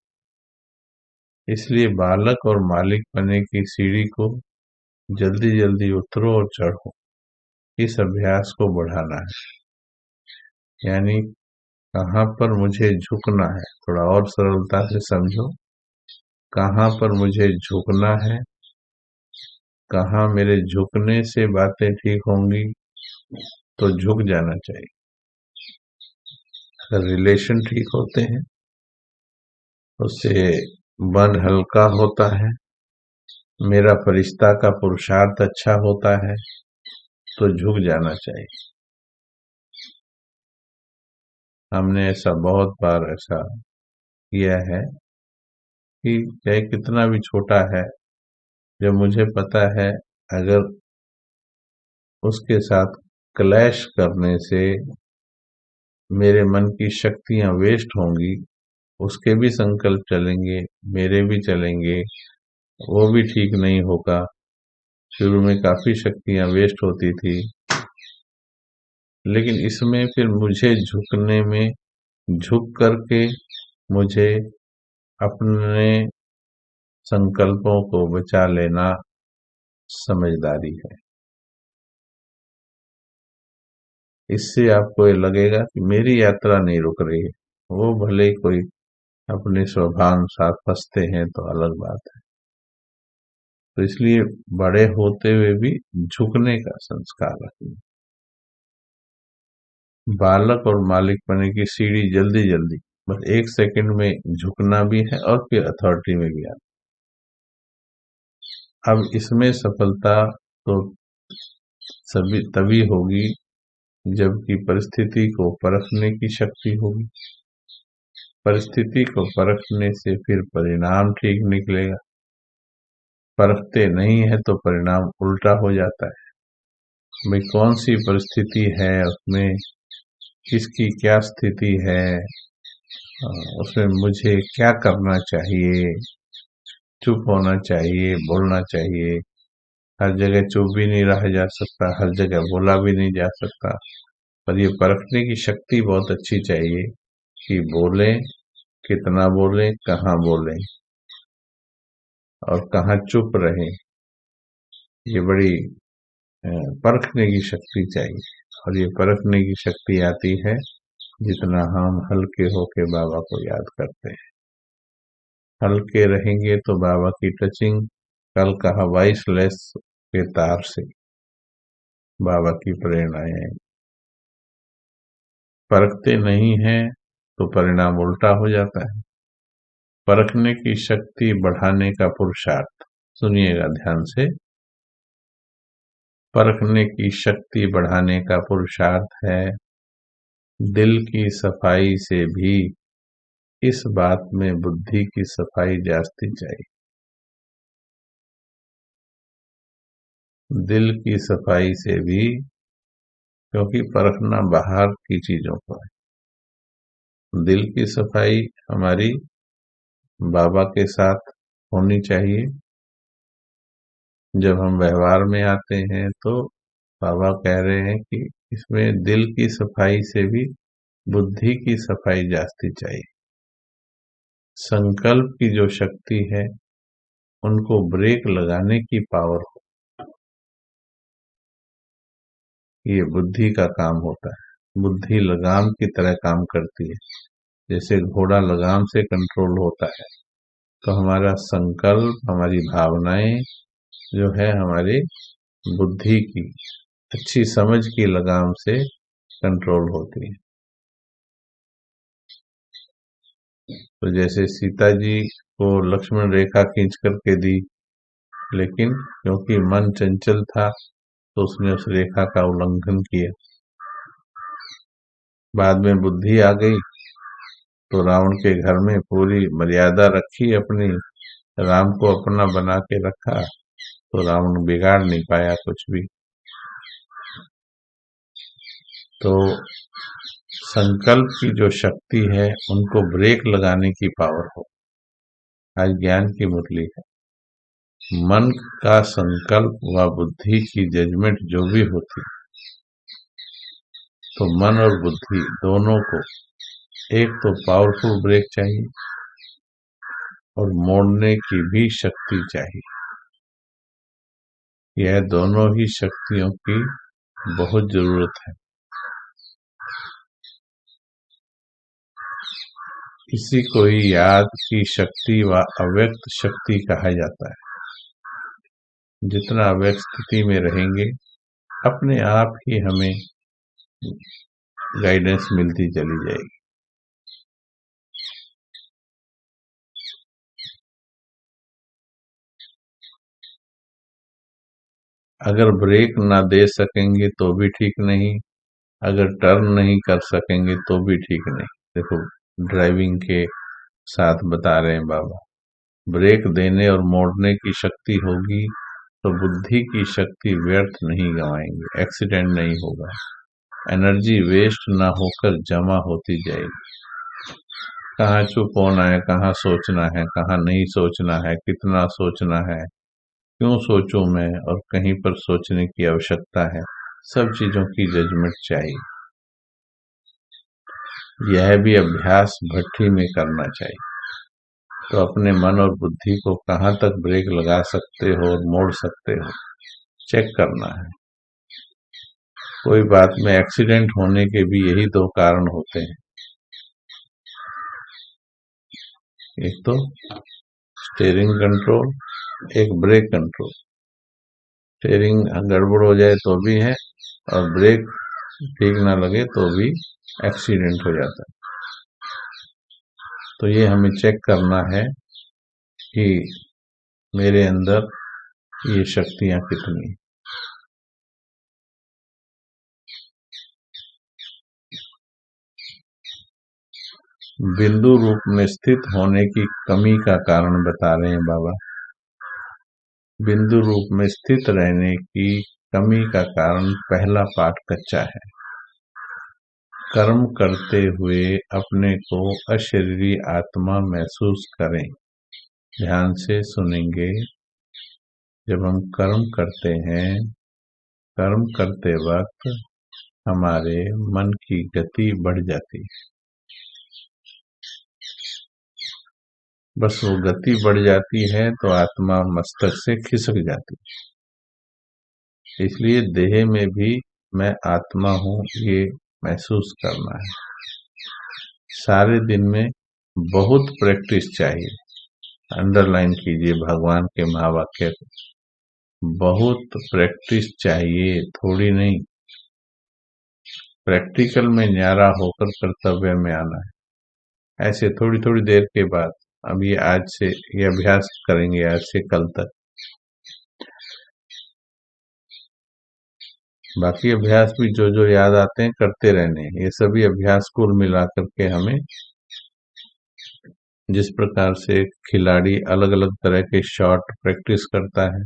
इसलिए बालक और मालिक बने की सीढ़ी को जल्दी जल्दी उतरो और चढ़ो, इस अभ्यास को बढ़ाना है। यानी कहाँ पर मुझे झुकना है, थोड़ा और सरलता से समझो, कहाँ पर मुझे झुकना है, कहाँ मेरे झुकने से बातें ठीक होंगी, तो झुक जाना चाहिए। अगर रिलेशन ठीक होते हैं, उससे मन हल्का होता है, मेरा फरिश्ता का पुरुषार्थ अच्छा होता है, तो झुक जाना चाहिए। हमने ऐसा बहुत बार ऐसा किया है कि चाहे कितना भी छोटा है, जब मुझे पता है अगर उसके साथ क्लैश करने से मेरे मन की शक्तियां वेस्ट होंगी, उसके भी संकल्प चलेंगे, मेरे भी चलेंगे, वो भी ठीक नहीं होगा। शुरू में काफी शक्तियां वेस्ट होती थी, लेकिन इसमें फिर मुझे झुकने में, झुक करके मुझे अपने संकल्पों को बचा लेना समझदारी है। इससे आपको ये लगेगा कि मेरी यात्रा नहीं रुक रही है। वो भले ही कोई अपने स्वभावानुसार फंसते हैं तो अलग बात है। तो इसलिए बड़े होते हुए भी झुकने का संस्कार रखिए। बालक और मालिक बने की सीढ़ी जल्दी जल्दी, बस 1 सेकंड में झुकना भी है और फिर अथॉरिटी में भी आना। अब इसमें सफलता तो सभी तभी होगी जबकि परिस्थिति को परखने की शक्ति होगी। परिस्थिति को परखने से फिर परिणाम ठीक निकलेगा। परखते नहीं है तो परिणाम उल्टा हो जाता है। भाई कौन सी परिस्थिति है, उसमें किसकी क्या स्थिति है, उसमें मुझे क्या करना चाहिए, चुप होना चाहिए, बोलना चाहिए। हर जगह चुप भी नहीं रहा जा सकता, हर जगह बोला भी नहीं जा सकता। पर ये परखने की शक्ति बहुत अच्छी चाहिए कि बोलें, कितना बोलें, कहाँ बोलें और कहाँ चुप रहें। ये बड़ी परखने की शक्ति चाहिए, और ये परखने की शक्ति आती है जितना हम हल्के होके बाबा को याद करते हैं। हल्के रहेंगे तो बाबा की टचिंग, कल कहा वाइसलेस के तार से बाबा की प्रेरणाएं। परखते नहीं हैं तो परिणाम उल्टा हो जाता है। परखने की शक्ति बढ़ाने का पुरुषार्थ, सुनिएगा ध्यान से। परखने की शक्ति बढ़ाने का पुरुषार्थ है दिल की सफाई से भी इस बात में बुद्धि की सफाई जास्ती चाहिए। दिल की सफाई से भी, क्योंकि परखना बाहर की चीजों को है। दिल की सफाई हमारी बाबा के साथ होनी चाहिए। जब हम व्यवहार में आते हैं तो बाबा कह रहे हैं कि इसमें दिल की सफाई से भी बुद्धि की सफाई जास्ती चाहिए। संकल्प की जो शक्ति है उनको ब्रेक लगाने की पावर हो, ये बुद्धि का काम होता है। बुद्धि लगाम की तरह काम करती है। जैसे घोड़ा लगाम से कंट्रोल होता है, तो हमारा संकल्प, हमारी भावनाएं जो है हमारी बुद्धि की अच्छी समझ की लगाम से कंट्रोल होती है। तो जैसे सीता जी को लक्ष्मण रेखा खींच करके दी, लेकिन क्योंकि मन चंचल था तो उसने उस रेखा का उल्लंघन किया। बाद में बुद्धि आ गई तो रावण के घर में पूरी मर्यादा रखी अपनी, राम को अपना बना के रखा, तो रावण बिगाड़ नहीं पाया कुछ भी। तो संकल्प की जो शक्ति है उनको ब्रेक लगाने की पावर हो। आज ज्ञान की मुरली है। मन का संकल्प व बुद्धि की जजमेंट जो भी होती, तो मन और बुद्धि दोनों को एक तो पावरफुल ब्रेक चाहिए और मोड़ने की भी शक्ति चाहिए। यह दोनों ही शक्तियों की बहुत जरूरत है। इसी को ही याद की शक्ति व अव्यक्त शक्ति कहा जाता है। जितना अव्यक्त स्थिति में रहेंगे अपने आप ही हमें गाइडेंस मिलती चली जाएगी। अगर ब्रेक ना दे सकेंगे तो भी ठीक नहीं, अगर टर्न नहीं कर सकेंगे तो भी ठीक नहीं। देखो ड्राइविंग के साथ बता रहे हैं बाबा, ब्रेक देने और मोड़ने की शक्ति होगी तो बुद्धि की शक्ति व्यर्थ नहीं गंवाएंगे, एक्सीडेंट नहीं होगा, एनर्जी वेस्ट ना होकर जमा होती जाएगी। कहाँ चुप होना है, कहाँ सोचना है, कहाँ नहीं सोचना है, कितना सोचना है, क्यों सोचूं मैं, और कहीं पर सोचने की आवश्यकता है, सब चीजों की जजमेंट चाहिए। यह भी अभ्यास भट्ठी में करना चाहिए। तो अपने मन और बुद्धि को कहाँ तक ब्रेक लगा सकते हो और मोड़ सकते हो, चेक करना है। कोई बात में एक्सीडेंट होने के भी यही दो कारण होते हैं। एक तो स्टीयरिंग कंट्रोल, एक ब्रेक कंट्रोल। स्टीयरिंग गड़बड़ हो जाए तो भी है, और ब्रेक ठीक ना लगे तो भी एक्सीडेंट हो जाता है। तो ये हमें चेक करना है कि मेरे अंदर ये शक्तियां कितनी। बिंदु रूप में स्थित होने की कमी का कारण बता रहे हैं बाबा। बिंदु रूप में स्थित रहने की कमी का कारण पहला पाठ कच्चा है। कर्म करते हुए अपने को अशरीरी आत्मा महसूस करें। ध्यान से सुनेंगे। जब हम कर्म करते हैं, कर्म करते वक्त हमारे मन की गति बढ़ जाती है। बस वो गति बढ़ जाती है तो आत्मा मस्तक से खिसक जाती है। इसलिए देह में भी मैं आत्मा हूँ ये महसूस करना है। सारे दिन में बहुत प्रैक्टिस चाहिए। अंडरलाइन कीजिए भगवान के महावाक्य को। बहुत प्रैक्टिस चाहिए, थोड़ी नहीं। प्रैक्टिकल में न्यारा होकर कर्तव्य में आना है। ऐसे थोड़ी थोड़ी देर के बाद, अब ये आज से ये अभ्यास करेंगे, आज से कल तक। बाकी अभ्यास भी जो जो याद आते हैं करते रहने हैं। ये सभी अभ्यास कुल मिलाकर के हमें, जिस प्रकार से खिलाड़ी अलग अलग तरह के शॉट प्रैक्टिस करता है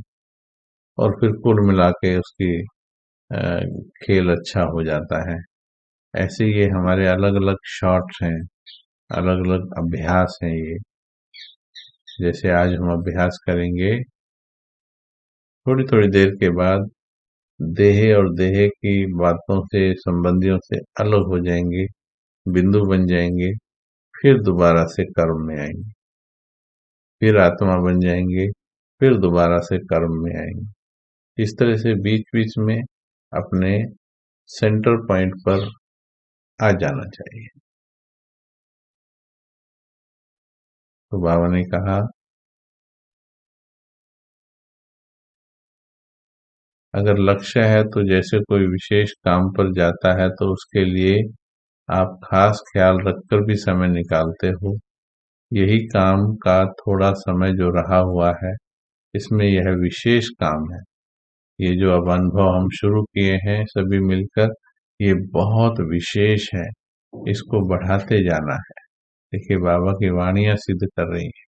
और फिर कुल मिला के उसकी खेल अच्छा हो जाता है, ऐसे ये हमारे अलग अलग शॉट्स हैं, अलग अलग अभ्यास हैं ये। जैसे आज हम अभ्यास करेंगे, थोड़ी थोड़ी देर के बाद देह और देह की बातों से, संबंधियों से अलग हो जाएंगे, बिंदु बन जाएंगे, फिर दोबारा से कर्म में आएंगे, फिर आत्मा बन जाएंगे, फिर दोबारा से कर्म में आएंगे। इस तरह से बीच बीच में अपने सेंटर पॉइंट पर आ जाना चाहिए। तो बाबा ने कहा, अगर लक्ष्य है तो जैसे कोई विशेष काम पर जाता है तो उसके लिए आप खास ख्याल रखकर भी समय निकालते हो। यही काम का थोड़ा समय जो रहा हुआ है, इसमें यह विशेष काम है। ये जो अब अनुभव हम शुरू किए हैं सभी मिलकर, ये बहुत विशेष है, इसको बढ़ाते जाना है। देखिए बाबा की वाणियां सिद्ध कर रही हैं।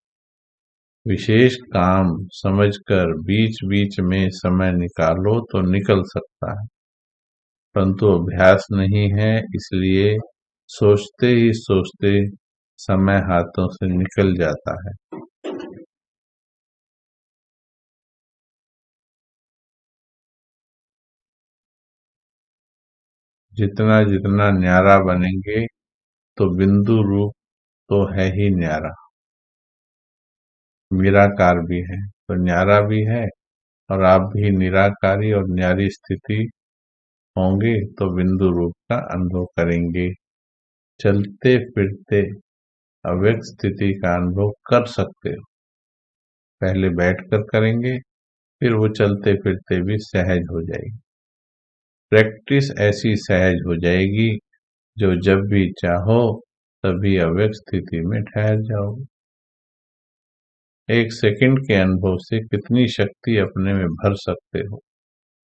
विशेष काम समझकर बीच बीच में समय निकालो तो निकल सकता है, परंतु अभ्यास नहीं है, इसलिए सोचते ही सोचते समय हाथों से निकल जाता है। जितना जितना न्यारा बनेंगे तो बिंदु रूप तो है ही न्यारा, निराकार भी है तो न्यारा भी है, और आप भी निराकारी और न्यारी स्थिति होंगे तो बिंदु रूप का अनुभव करेंगे। चलते फिरते अव्यक्त स्थिति का अनुभव कर सकते हो। पहले बैठकर करेंगे, फिर वो चलते फिरते भी सहज हो जाएगी। प्रैक्टिस ऐसी सहज हो जाएगी जो जब भी चाहो तभी अव्यक्त स्थिति में ठहर जाओगे। एक सेकंड के अनुभव से कितनी शक्ति अपने में भर सकते हो,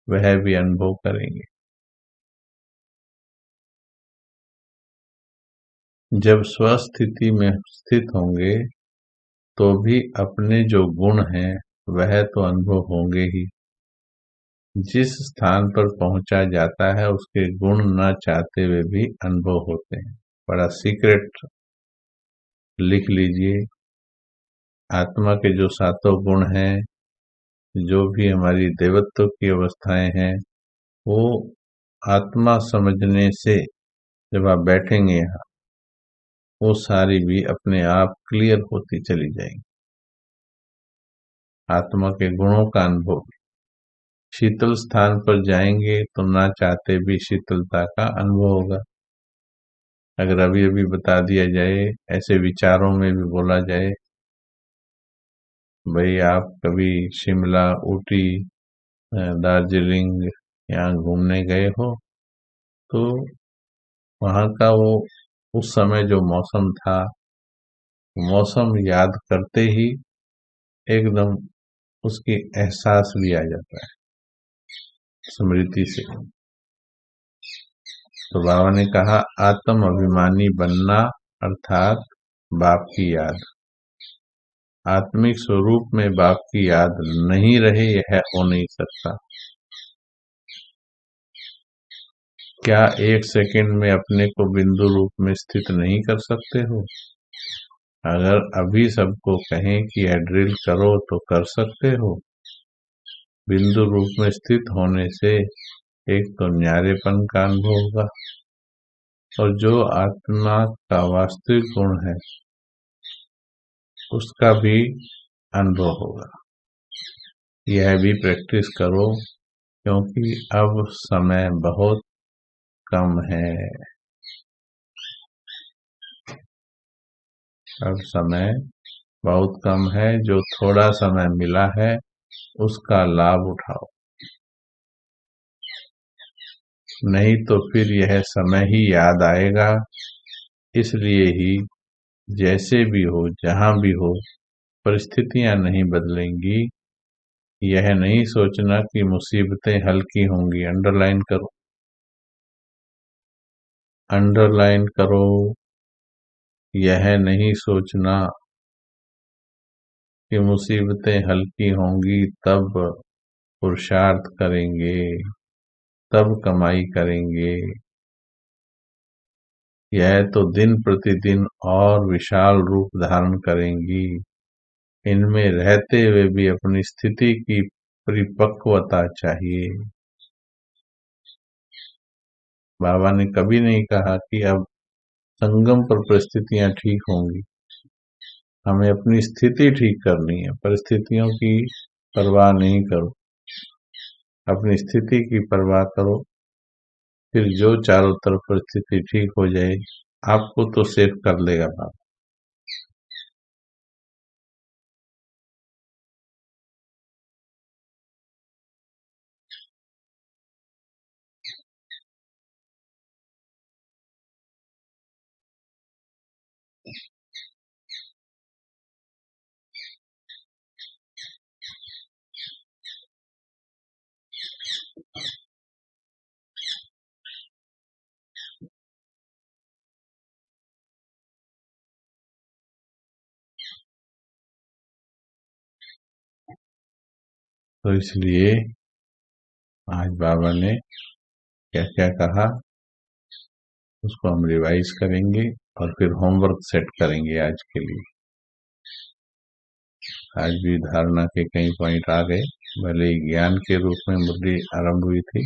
वह भी अनुभव करेंगे। जब स्वस्थिति में स्थित होंगे तो भी अपने जो गुण हैं वह तो अनुभव होंगे ही। जिस स्थान पर पहुंचा जाता है उसके गुण न चाहते हुए भी अनुभव होते हैं। बड़ा सीक्रेट लिख लीजिए। आत्मा के जो सातों गुण हैं, जो भी हमारी देवत्व की अवस्थाएं हैं, वो आत्मा समझने से जब आप बैठेंगे यहाँ, वो सारी भी अपने आप क्लियर होती चली जाएंगी। आत्मा के गुणों का अनुभव। शीतल स्थान पर जाएंगे तो ना चाहते भी शीतलता का अनुभव होगा। अगर अभी अभी बता दिया जाए, ऐसे विचारों में भी बोला जाए, भाई आप कभी शिमला, ऊटी, दार्जिलिंग यहाँ घूमने गए हो, तो वहाँ का वो उस समय जो मौसम था, मौसम याद करते ही एकदम उसकी एहसास भी आ जाता है स्मृति से। तो बाबा ने कहा, आत्म अभिमानी बनना अर्थात बाप की याद। आत्मिक स्वरूप में बाप की याद नहीं रहे, यह हो नहीं सकता। क्या 1 सेकंड में अपने को बिंदु रूप में स्थित नहीं कर सकते हो? अगर अभी सबको कहें कि यह ड्रिल करो तो कर सकते हो। बिंदु रूप में स्थित होने से एक तो न्यारेपन का अनुभव होगा, और जो आत्मा का वास्तविक गुण है उसका भी अनुभव होगा। यह भी प्रैक्टिस करो, क्योंकि अब समय बहुत कम है। अब समय बहुत कम है। जो थोड़ा समय मिला है उसका लाभ उठाओ, नहीं तो फिर यह समय ही याद आएगा। इसलिए ही जैसे भी हो, जहां भी हो, परिस्थितियां नहीं बदलेंगी। यह नहीं सोचना कि मुसीबतें हल्की होंगी। अंडरलाइन करो, अंडरलाइन करो। यह नहीं सोचना कि मुसीबतें हल्की होंगी, तब पुरुषार्थ करेंगे, तब कमाई करेंगे। यह तो दिन प्रतिदिन और विशाल रूप धारण करेंगी। इनमें रहते हुए भी अपनी स्थिति की परिपक्वता चाहिए। बाबा ने कभी नहीं कहा कि अब संगम पर परिस्थितियां ठीक होंगी। हमें अपनी स्थिति ठीक करनी है, परिस्थितियों की परवाह नहीं करो। अपनी स्थिति की परवाह करो, फिर जो चारों तरफ परिस्थिति ठीक हो जाए, आपको तो सेफ कर लेगा बाबा। तो इसलिए आज बाबा ने क्या क्या कहा उसको हम रिवाइज करेंगे और फिर होमवर्क सेट करेंगे आज के लिए। आज भी धारणा के कई पॉइंट आ गए। भले ही ज्ञान के रूप में मुरली आरंभ हुई थी,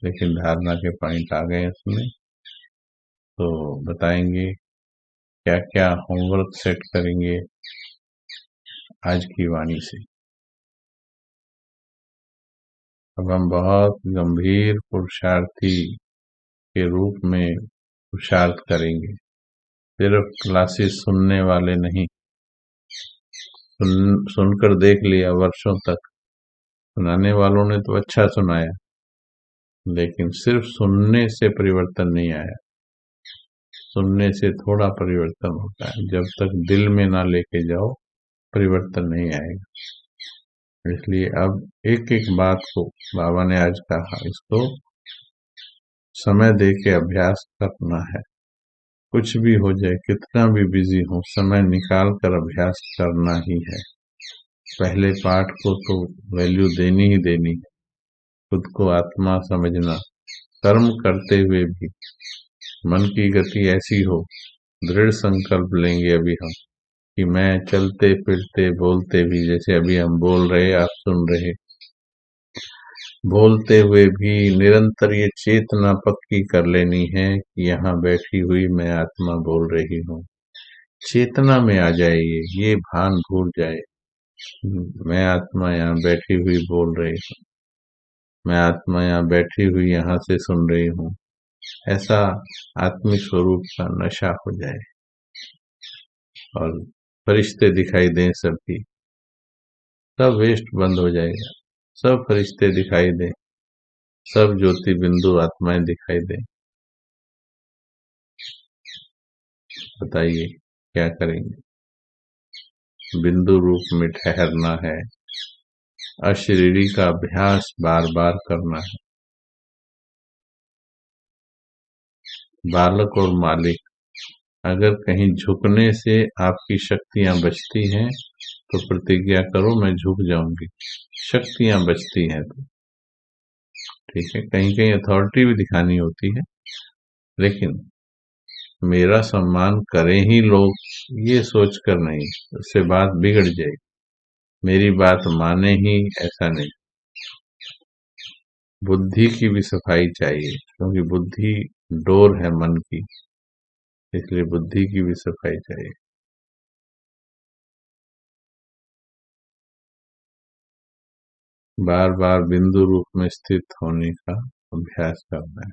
लेकिन धारणा के पॉइंट आ गए उसमें। तो बताएंगे क्या क्या होमवर्क सेट करेंगे आज की वाणी से। अब हम बहुत गंभीर पुरुषार्थी के रूप में पुरुषार्थ करेंगे। सिर्फ क्लासेस सुनने वाले नहीं। सुनकर देख लिया वर्षों तक, सुनाने वालों ने तो अच्छा सुनाया, लेकिन सिर्फ सुनने से परिवर्तन नहीं आया। सुनने से थोड़ा परिवर्तन होता है, जब तक दिल में ना लेके जाओ परिवर्तन नहीं आएगा। इसलिए अब एक एक बात को बाबा ने आज कहा, इसको समय दे के अभ्यास करना है। कुछ भी हो जाए, कितना भी बिजी हो, समय निकाल कर अभ्यास करना ही है। पहले पाठ को तो वैल्यू देनी ही देनी है। खुद को आत्मा समझना, कर्म करते हुए भी मन की गति ऐसी हो। दृढ़ संकल्प लेंगे अभी हम कि मैं चलते फिरते बोलते भी, जैसे अभी हम बोल रहे, आप सुन रहे, बोलते हुए भी निरंतर ये चेतना पक्की कर लेनी है कि यहाँ बैठी हुई मैं आत्मा बोल रही हूँ। चेतना में आ जाए, ये भान भूल जाए, मैं आत्मा यहाँ बैठी हुई बोल रही हूँ, मैं आत्मा यहाँ बैठी हुई यहाँ से सुन रही हूँ। ऐसा आत्मिक स्वरूप का नशा हो जाए और फरिश्ते दिखाई दें सबकी, सब वेस्ट बंद हो जाएगा। सब फरिश्ते दिखाई दें, सब ज्योति बिंदु आत्माएं दिखाई दें। बताइए क्या करेंगे? बिंदु रूप में ठहरना है, अशरीरी का अभ्यास बार बार करना है। बालक और मालिक, अगर कहीं झुकने से आपकी शक्तियां बचती हैं तो प्रतिज्ञा करो मैं झुक जाऊंगी। शक्तियां बचती हैं तो ठीक है, कहीं कहीं अथॉरिटी भी दिखानी होती है, लेकिन मेरा सम्मान करें ही लोग ये सोचकर नहीं, उससे बात बिगड़ जाएगी। मेरी बात माने ही ऐसा नहीं। बुद्धि की भी सफाई चाहिए, क्योंकि बुद्धि डोर है मन की, इसलिए बुद्धि की भी सफाई चाहिए। बार बार बिंदु रूप में स्थित होने का अभ्यास करना है।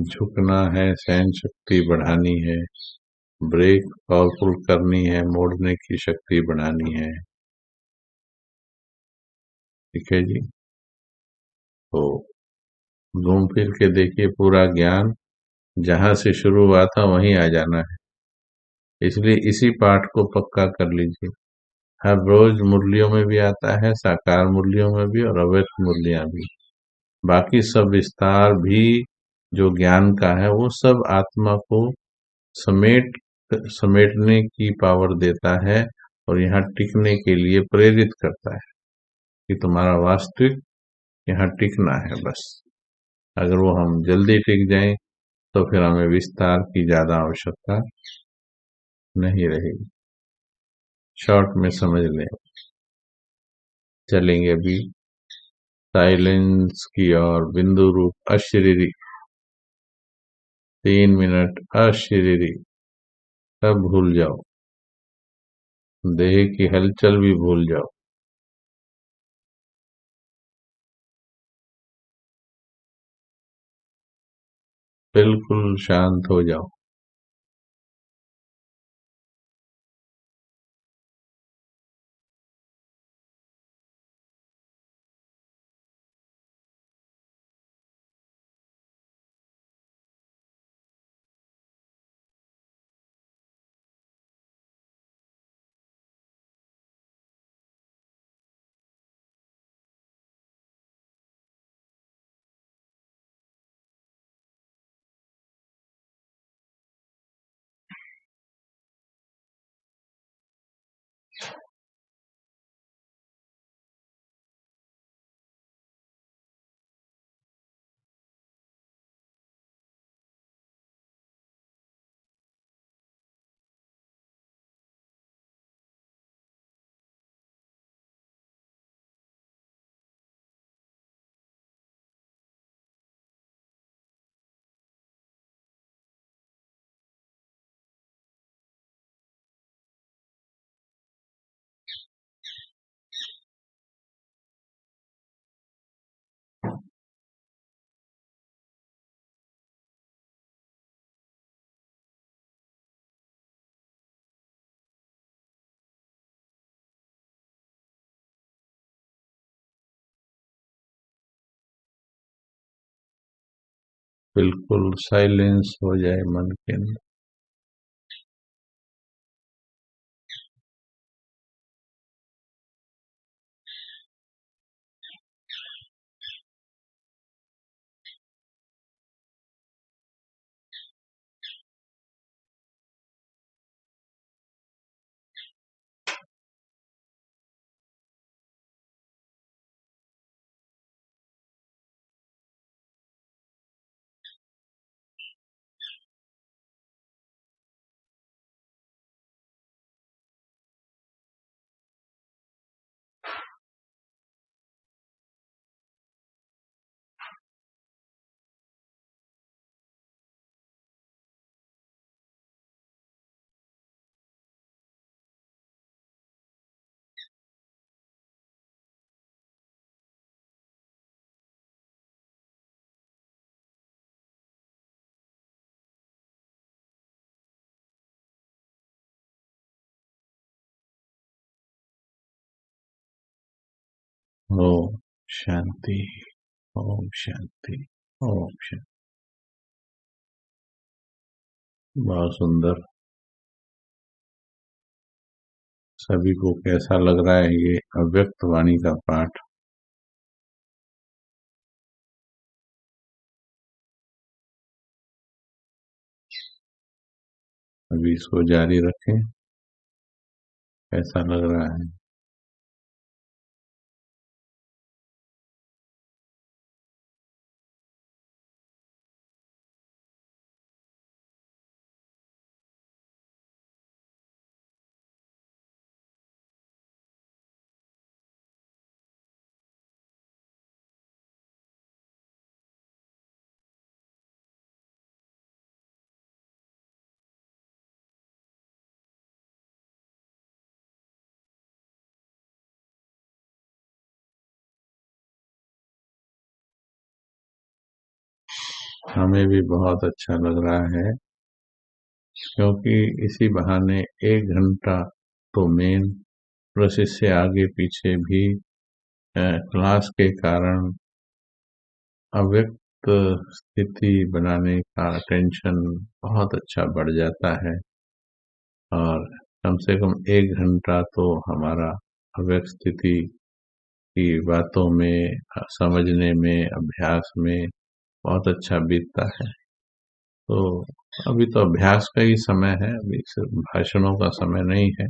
झुकना है, सहन शक्ति बढ़ानी है, ब्रेक पावरफुल करनी है, मोड़ने की शक्ति बढ़ानी है। ठीक है जी। तो घूम फिर के देखिए, पूरा ज्ञान जहां से शुरू हुआ था वहीं आ जाना है, इसलिए इसी पाठ को पक्का कर लीजिए। हर रोज मुरलियों में भी आता है, साकार मुरलियों में भी और अव्यक्त मुरलियां भी। बाकी सब विस्तार भी जो ज्ञान का है वो सब आत्मा को समेट समेटने की पावर देता है और यहाँ टिकने के लिए प्रेरित करता है कि तुम्हारा वास्तविक यहाँ टिकना है बस। अगर वो हम जल्दी टिक जाएं तो फिर हमें विस्तार की ज्यादा आवश्यकता नहीं रहेगी। शॉर्ट में समझ लें। चलेंगे अभी साइलेंस की और बिंदु रूप अशरीरी। 3 मिनट अशरीरी, सब भूल जाओ, देह की हलचल भी भूल जाओ। बिल्कुल शांत हो जाओ। बिल्कुल साइलेंस हो जाए मन के अंदर। ओम शांति। ओम शांति। ओम शांति। बहुत सुंदर। सभी को कैसा लग रहा है ये अव्यक्त वाणी का पाठ? अभी इसको जारी रखें। कैसा लग रहा है? हमें भी बहुत अच्छा लग रहा है, क्योंकि इसी बहाने 1 घंटा तो मेन, प्लस इससे आगे पीछे भी क्लास के कारण अव्यक्त स्थिति बनाने का टेंशन बहुत अच्छा बढ़ जाता है। और कम से कम 1 घंटा तो हमारा अव्यक्त स्थिति की बातों में, समझने में, अभ्यास में बहुत अच्छा बीतता है। तो अभी तो अभ्यास का ही समय है, अभी सिर्फ भाषणों का समय नहीं है,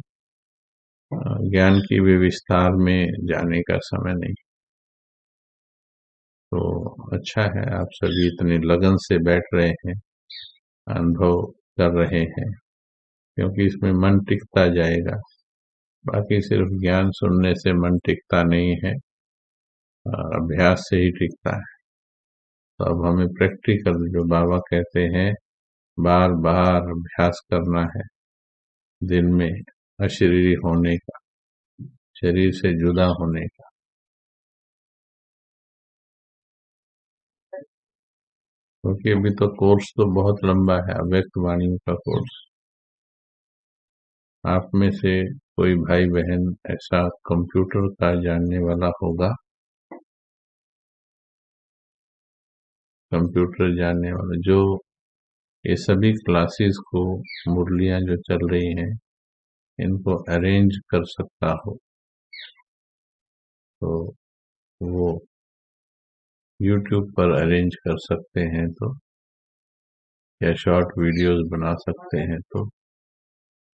ज्ञान की विस्तार में जाने का समय नहीं। तो अच्छा है, आप सभी इतने लगन से बैठ रहे हैं, अनुभव कर रहे हैं, क्योंकि इसमें मन टिकता जाएगा। बाकी सिर्फ ज्ञान सुनने से मन टिकता नहीं है, अभ्यास से ही टिकता है। तो अब हमें प्रैक्टिकल, जो बाबा कहते हैं, बार बार अभ्यास करना है दिन में अशरीरी होने का, शरीर से जुदा होने का। क्योंकि अभी तो कोर्स तो बहुत लंबा है, अव्यक्त वाणी का कोर्स। आप में से कोई भाई बहन ऐसा कंप्यूटर का जानने वाला होगा, कंप्यूटर जानने वाला, जो ये सभी क्लासेस को, मुरलियां जो चल रही हैं, इनको अरेंज कर सकता हो, तो वो यूट्यूब पर अरेंज कर सकते हैं तो, या शॉर्ट वीडियोस बना सकते हैं तो,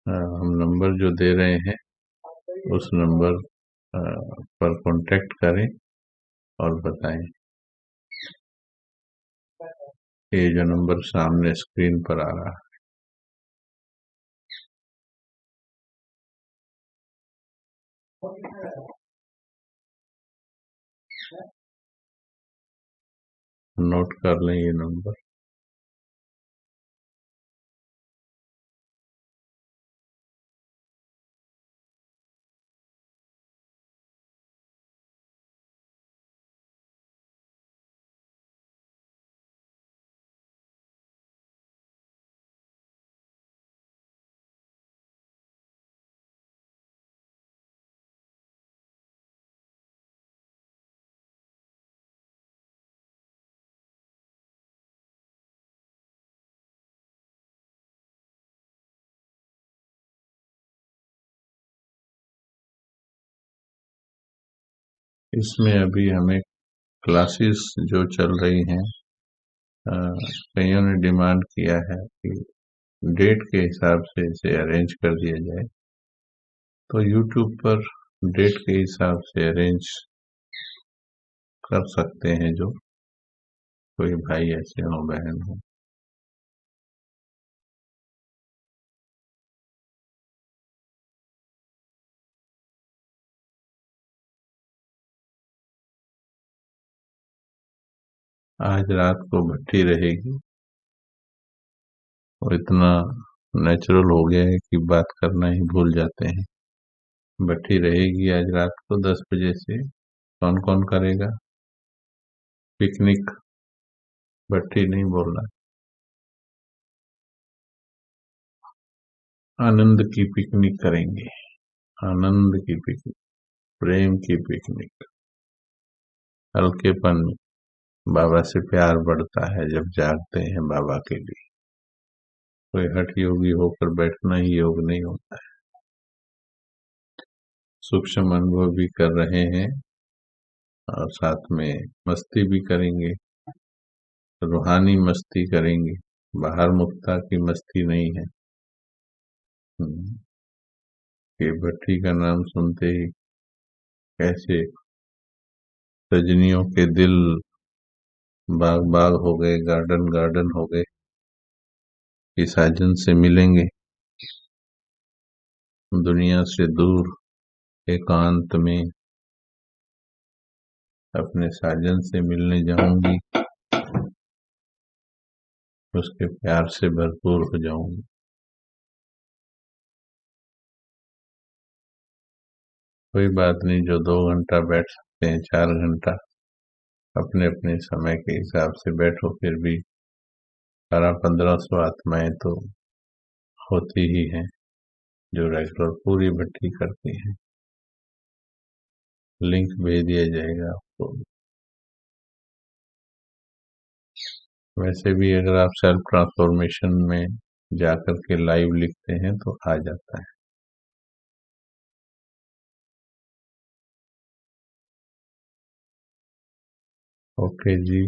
हम नंबर जो दे रहे हैं उस नंबर पर कांटेक्ट करें और बताएं। ये जो नंबर सामने स्क्रीन पर आ रहा है, नोट कर लें ये नंबर। इसमें अभी हमें क्लासेस जो चल रही हैं, कईयों ने डिमांड किया है कि डेट के हिसाब से इसे अरेंज कर दिया जाए, तो यूट्यूब पर डेट के हिसाब से अरेंज कर सकते हैं, जो कोई भाई ऐसे हो, बहन हो। आज रात को भट्टी रहेगी, और इतना नेचुरल हो गया है कि बात करना ही भूल जाते हैं। भट्टी रहेगी आज रात को 10 बजे से। कौन कौन करेगा पिकनिक? भट्टी नहीं बोलना, आनंद की पिकनिक करेंगे। आनंद की पिकनिक, प्रेम की पिकनिक, हल्केपन। बाबा से प्यार बढ़ता है जब जागते हैं बाबा के लिए। कोई हठ योगी होकर बैठना ही योग नहीं होता है। सूक्ष्म अनुभव भी कर रहे हैं और साथ में मस्ती भी करेंगे, रूहानी मस्ती करेंगे, बाहर मुक्ता की मस्ती नहीं है। कि भट्टी का नाम सुनते ही कैसे रजनियों के दिल बाग बाग हो गए, गार्डन गार्डन हो गए कि साजन से मिलेंगे, दुनिया से दूर एकांत में अपने साजन से मिलने जाऊंगी, उसके प्यार से भरपूर हो जाऊंगी। कोई बात नहीं, जो 2 घंटा बैठ सकते हैं, 4 घंटा अपने अपने समय के हिसाब से बैठो, फिर भी 1200-1500 आत्माएं तो होती ही हैं जो रेगुलर पूरी भट्टी करती हैं। लिंक भेज दिया जाएगा आपको। वैसे भी अगर आप सेल्फ ट्रांसफॉर्मेशन में जाकर के लाइव लिखते हैं तो आ जाता है। ओके जी।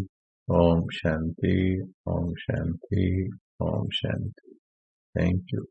ओम शांति, ओम शांति, ओम शांति। Thank you.